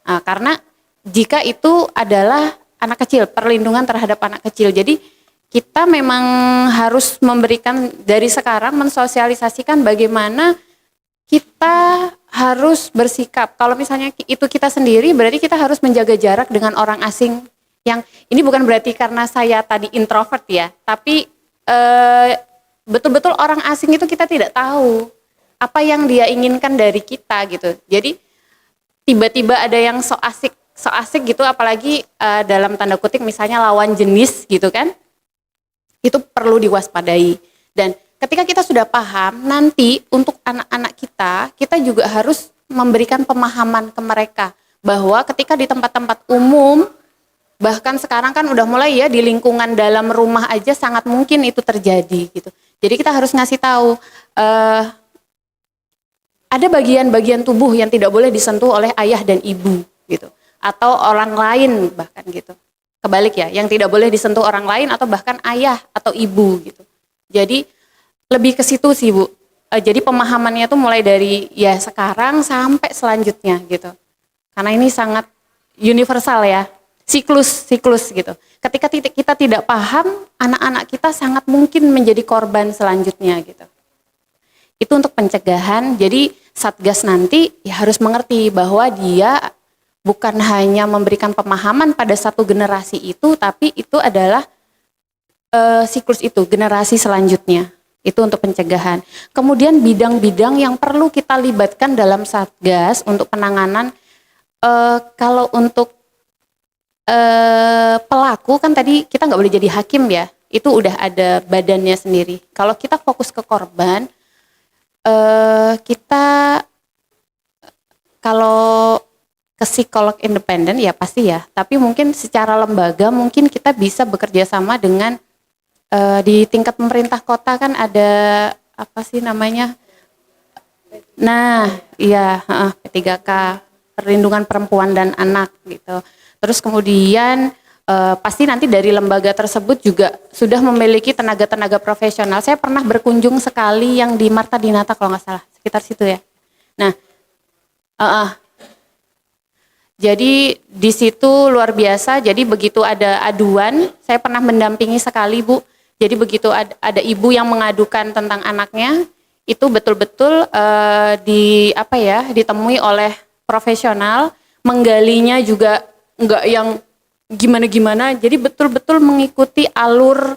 Karena jika itu adalah anak kecil, perlindungan terhadap anak kecil. Jadi kita memang harus memberikan dari sekarang, mensosialisasikan bagaimana kita harus bersikap. Kalau misalnya itu kita sendiri, berarti kita harus menjaga jarak dengan orang asing. Yang ini bukan berarti karena saya tadi introvert ya, tapi betul-betul orang asing itu kita tidak tahu apa yang dia inginkan dari kita gitu. Jadi tiba-tiba ada yang so asik gitu, apalagi dalam tanda kutip misalnya lawan jenis gitu kan, itu perlu diwaspadai. Dan ketika kita sudah paham, nanti untuk anak-anak kita juga harus memberikan pemahaman ke mereka bahwa ketika di tempat-tempat umum, bahkan sekarang kan udah mulai ya di lingkungan dalam rumah aja sangat mungkin itu terjadi gitu. Jadi kita harus ngasih tahu ada bagian-bagian tubuh yang tidak boleh disentuh oleh ayah dan ibu gitu, atau orang lain bahkan gitu. Kebalik ya, yang tidak boleh disentuh orang lain atau bahkan ayah atau ibu gitu. Jadi lebih ke situ sih Bu. Jadi pemahamannya tuh mulai dari ya sekarang sampai selanjutnya gitu. Karena ini sangat universal ya, siklus gitu. Ketika kita tidak paham, anak-anak kita sangat mungkin menjadi korban selanjutnya gitu. Itu untuk pencegahan. Jadi Satgas nanti ya harus mengerti bahwa dia bukan hanya memberikan pemahaman pada satu generasi itu, tapi itu adalah siklus itu, generasi selanjutnya. Itu untuk pencegahan. Kemudian bidang-bidang yang perlu kita libatkan dalam Satgas untuk penanganan, kalau untuk pelaku kan tadi kita nggak boleh jadi hakim ya, itu udah ada badannya sendiri. Kalau kita fokus ke korban, kita kalau ke psikolog independen ya pasti ya, tapi mungkin secara lembaga mungkin kita bisa bekerja sama dengan di tingkat pemerintah kota kan ada apa sih namanya? Nah, iya, P3K, Perlindungan Perempuan dan Anak gitu. Terus kemudian pasti nanti dari lembaga tersebut juga sudah memiliki tenaga-tenaga profesional. Saya pernah berkunjung sekali yang di Marta Dinata kalau nggak salah, sekitar situ ya. Nah, jadi di situ luar biasa. Jadi begitu ada aduan, saya pernah mendampingi sekali Bu. Jadi begitu ada ibu yang mengadukan tentang anaknya, itu betul-betul ditemui oleh profesional, menggalinya juga enggak yang gimana-gimana. Jadi betul-betul mengikuti alur,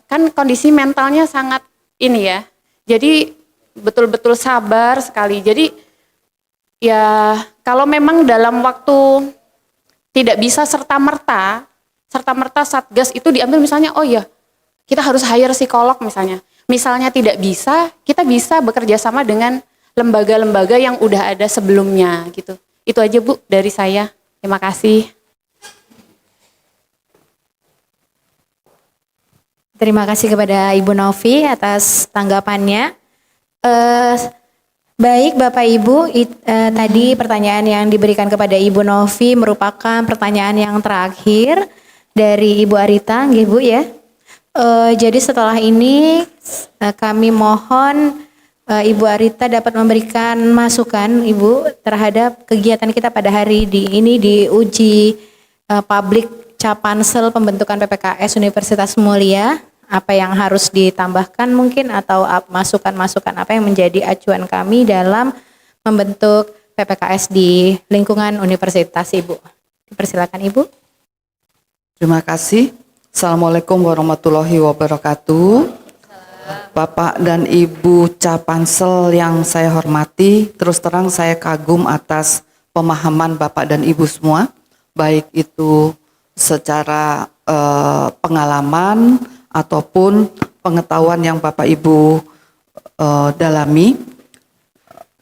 kan kondisi mentalnya sangat ini ya. Jadi betul-betul sabar sekali. Jadi ya kalau memang dalam waktu tidak bisa serta-merta Satgas itu diambil misalnya, oh ya kita harus hire psikolog misalnya. Misalnya tidak bisa, kita bisa bekerja sama dengan lembaga-lembaga yang udah ada sebelumnya gitu. Itu aja Bu dari saya. Terima kasih. Terima kasih kepada Ibu Novi atas tanggapannya. Baik Bapak Ibu, tadi pertanyaan yang diberikan kepada Ibu Novi merupakan pertanyaan yang terakhir dari Ibu Arita, nggih Bu ya. Jadi setelah ini kami mohon Ibu Arita dapat memberikan masukan Ibu terhadap kegiatan kita pada hari ini di uji publik Capansel pembentukan PPKS Universitas Mulia. Apa yang harus ditambahkan mungkin atau masukan-masukan apa yang menjadi acuan kami dalam membentuk PPKS di lingkungan universitas Ibu. Dipersilakan Ibu. Terima kasih. Assalamualaikum warahmatullahi wabarakatuh. Bapak dan Ibu Capansel yang saya hormati, terus terang saya kagum atas pemahaman Bapak dan Ibu semua, baik itu secara pengalaman ataupun pengetahuan yang Bapak Ibu dalami.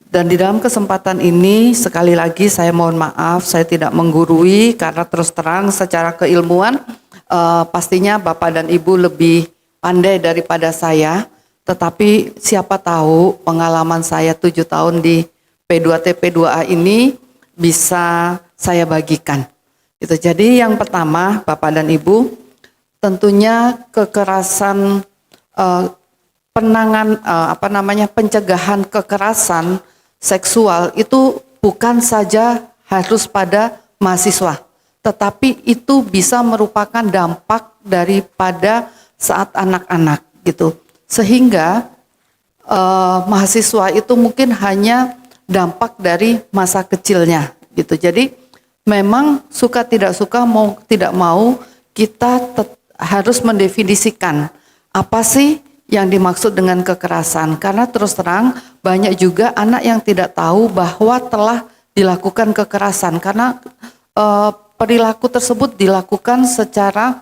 Dan di dalam kesempatan ini sekali lagi saya mohon maaf saya tidak menggurui karena terus terang secara keilmuan pastinya Bapak dan Ibu lebih pandai daripada saya, tetapi siapa tahu pengalaman saya 7 tahun di P2T P2A ini bisa saya bagikan. Itu jadi yang pertama Bapak dan Ibu, tentunya kekerasan pencegahan kekerasan seksual itu bukan saja harus pada mahasiswa, tetapi itu bisa merupakan dampak daripada saat anak-anak gitu. Sehingga mahasiswa itu mungkin hanya dampak dari masa kecilnya gitu. Jadi memang suka tidak suka, mau tidak mau kita harus mendefinisikan apa sih yang dimaksud dengan kekerasan, karena terus terang banyak juga anak yang tidak tahu bahwa telah dilakukan kekerasan karena perilaku tersebut dilakukan secara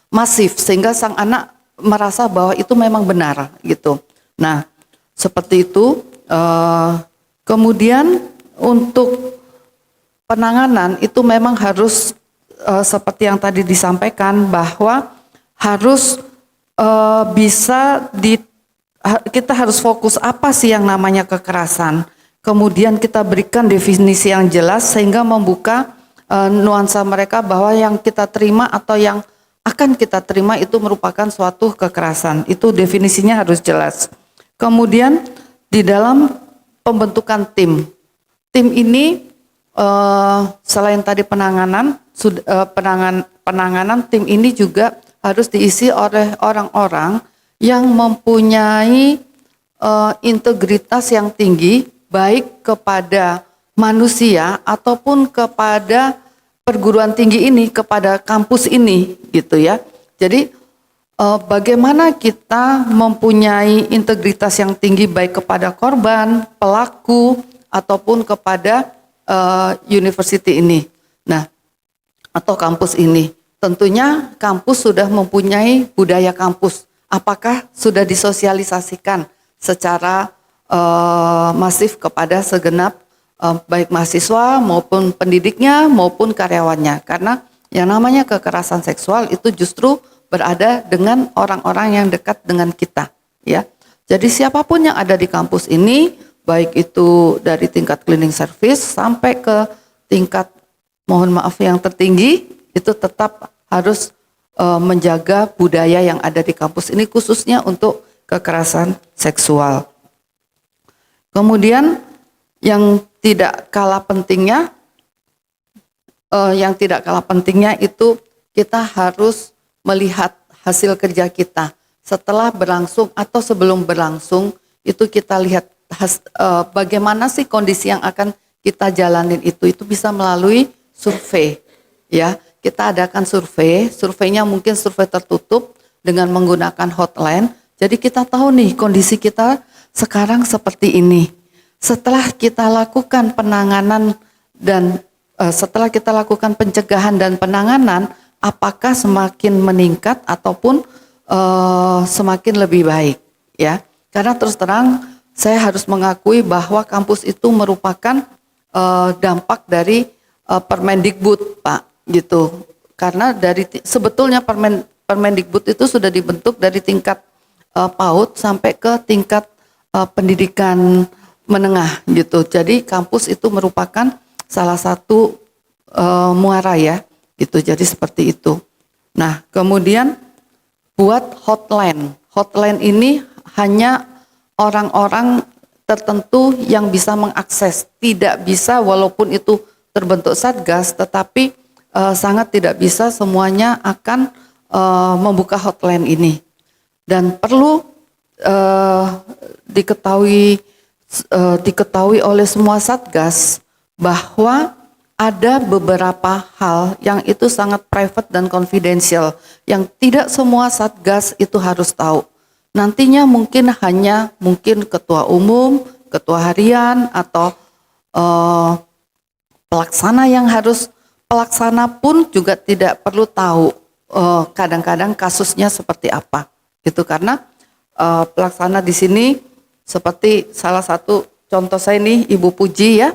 masif sehingga sang anak merasa bahwa itu memang benar gitu. Nah seperti itu. Kemudian untuk penanganan itu memang harus seperti yang tadi disampaikan bahwa harus kita harus fokus apa sih yang namanya kekerasan. Kemudian kita berikan definisi yang jelas sehingga membuka nuansa mereka bahwa yang kita terima atau yang akan kita terima itu merupakan suatu kekerasan. Itu definisinya harus jelas. Kemudian di dalam pembentukan tim ini selain tadi penanganan tim ini juga harus diisi oleh orang-orang yang mempunyai integritas yang tinggi baik kepada manusia ataupun kepada perguruan tinggi ini, kepada kampus ini gitu ya. Jadi bagaimana kita mempunyai integritas yang tinggi baik kepada korban, pelaku ataupun kepada university ini. Nah, atau kampus ini. Tentunya kampus sudah mempunyai budaya kampus. Apakah sudah disosialisasikan secara masif kepada segenap baik mahasiswa maupun pendidiknya maupun karyawannya. Karena yang namanya kekerasan seksual itu justru berada dengan orang-orang yang dekat dengan kita, ya. Jadi siapapun yang ada di kampus ini, baik itu dari tingkat cleaning service sampai ke tingkat mohon maaf yang tertinggi, itu tetap harus menjaga budaya yang ada di kampus ini khususnya untuk kekerasan seksual. Kemudian yang tidak kalah pentingnya, itu kita harus melihat hasil kerja kita setelah berlangsung atau sebelum berlangsung, itu kita lihat bagaimana sih kondisi yang akan kita jalanin itu bisa melalui survei, ya. Kita adakan surveinya mungkin survei tertutup dengan menggunakan hotline. Jadi kita tahu nih kondisi kita sekarang seperti ini. Setelah kita lakukan penanganan dan setelah kita lakukan pencegahan dan penanganan, apakah semakin meningkat ataupun semakin lebih baik, ya? Karena terus terang saya harus mengakui bahwa kampus itu merupakan dampak dari Permendikbud, Pak. Gitu, karena sebetulnya Permendikbud itu sudah dibentuk dari tingkat PAUD sampai ke tingkat pendidikan menengah gitu. Jadi kampus itu merupakan salah satu muara, ya, gitu. Jadi seperti itu. Nah, kemudian buat hotline ini hanya orang-orang tertentu yang bisa mengakses, tidak bisa walaupun itu terbentuk satgas, tetapi sangat tidak bisa semuanya akan membuka hotline ini. Dan perlu diketahui oleh semua satgas bahwa ada beberapa hal yang itu sangat private dan confidential yang tidak semua satgas itu harus tahu. Nantinya mungkin hanya ketua umum, ketua harian atau pelaksana pun juga tidak perlu tahu kadang-kadang kasusnya seperti apa, gitu. Karena pelaksana di sini seperti salah satu contoh saya ini Ibu Puji, ya,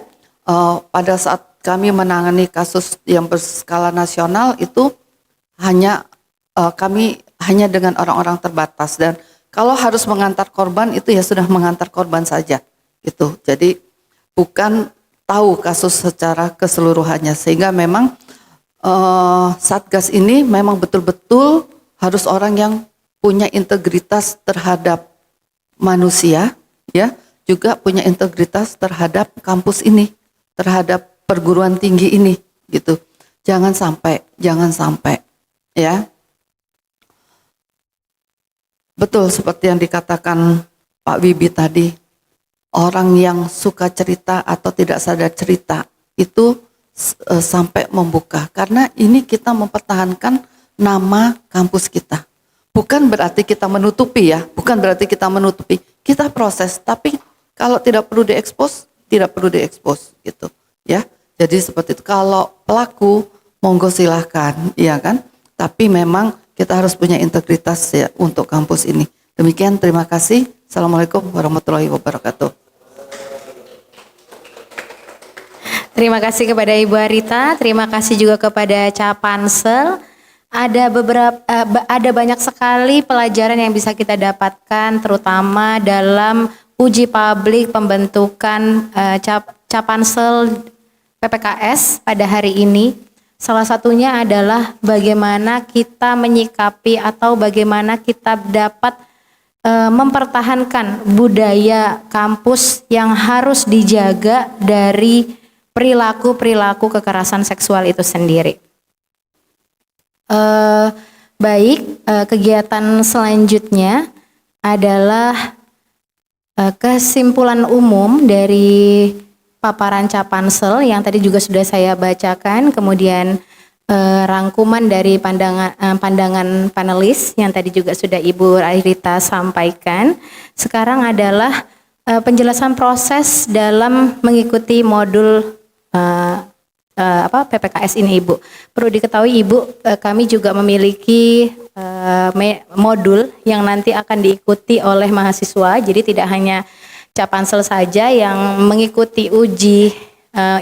pada saat kami menangani kasus yang berskala nasional itu kami hanya dengan orang-orang terbatas, dan kalau harus mengantar korban itu ya sudah mengantar korban saja, gitu. Jadi bukan tahu kasus secara keseluruhannya, sehingga memang satgas ini memang betul-betul harus orang yang punya integritas terhadap manusia, ya, juga punya integritas terhadap kampus ini, terhadap perguruan tinggi ini, gitu. Jangan sampai, ya. Betul seperti yang dikatakan Pak Wibi tadi. Orang yang suka cerita atau tidak sadar cerita itu sampai membuka, karena ini kita mempertahankan nama kampus kita. Bukan berarti kita menutupi, ya, kita proses, tapi kalau tidak perlu diekspos, gitu, ya. Jadi seperti itu. Kalau pelaku monggo silahkan, ya kan, tapi memang kita harus punya integritas, ya, untuk kampus ini. Demikian, terima kasih. Assalamualaikum warahmatullahi wabarakatuh. Terima kasih kepada Ibu Arita, terima kasih juga kepada Capansel. Ada banyak sekali pelajaran yang bisa kita dapatkan, terutama dalam uji publik pembentukan Capansel PPKS pada hari ini. Salah satunya adalah bagaimana kita menyikapi atau bagaimana kita dapat mempertahankan budaya kampus yang harus dijaga dari perilaku kekerasan seksual itu sendiri. Kegiatan selanjutnya adalah kesimpulan umum dari paparan Capansel yang tadi juga sudah saya bacakan, kemudian rangkuman dari pandangan panelis yang tadi juga sudah Ibu Arita sampaikan. Sekarang adalah penjelasan proses dalam mengikuti modul PPKS ini, Ibu. Perlu diketahui, Ibu, kami juga memiliki modul yang nanti akan diikuti oleh mahasiswa. Jadi tidak hanya Capansel saja yang mengikuti uji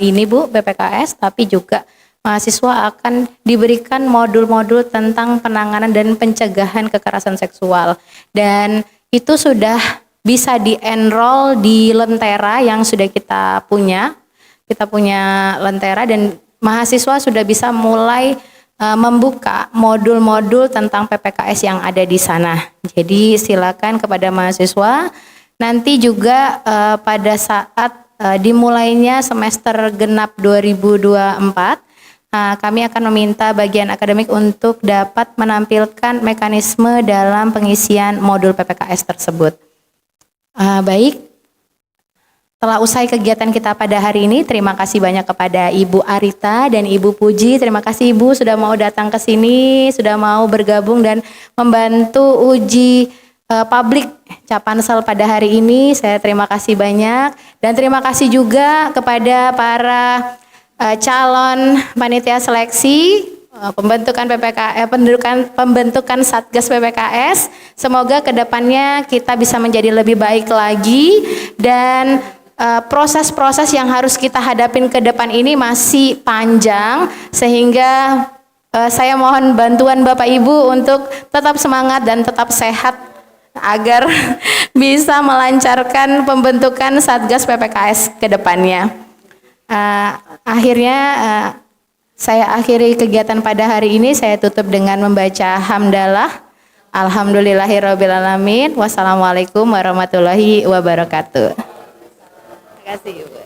ini Bu, BPKS, tapi juga mahasiswa akan diberikan modul-modul tentang penanganan dan pencegahan kekerasan seksual. Dan itu sudah bisa di-enroll di Lentera yang sudah kita punya. Kita punya Lentera dan mahasiswa sudah bisa mulai membuka modul-modul tentang PPKS yang ada di sana. Jadi silakan kepada mahasiswa. Nanti juga pada saat dimulainya semester genap 2024, kami akan meminta bagian akademik untuk dapat menampilkan mekanisme dalam pengisian modul PPKS tersebut. Baik, setelah usai kegiatan kita pada hari ini, terima kasih banyak kepada Ibu Arita dan Ibu Puji. Terima kasih Ibu sudah mau datang ke sini, sudah mau bergabung dan membantu uji publik Capansel pada hari ini. Saya terima kasih banyak dan terima kasih juga kepada para calon panitia seleksi pembentukan pembentukan Satgas PPKS. Semoga kedepannya kita bisa menjadi lebih baik lagi dan proses-proses yang harus kita hadapin ke depan ini masih panjang, sehingga saya mohon bantuan Bapak Ibu untuk tetap semangat dan tetap sehat agar bisa melancarkan pembentukan Satgas PPKS ke depannya. Akhirnya saya akhiri kegiatan pada hari ini. Saya tutup dengan membaca hamdalah. Alhamdulillahirrabbilalamin. Wassalamualaikum warahmatullahi wabarakatuh. Terima kasih Ibu.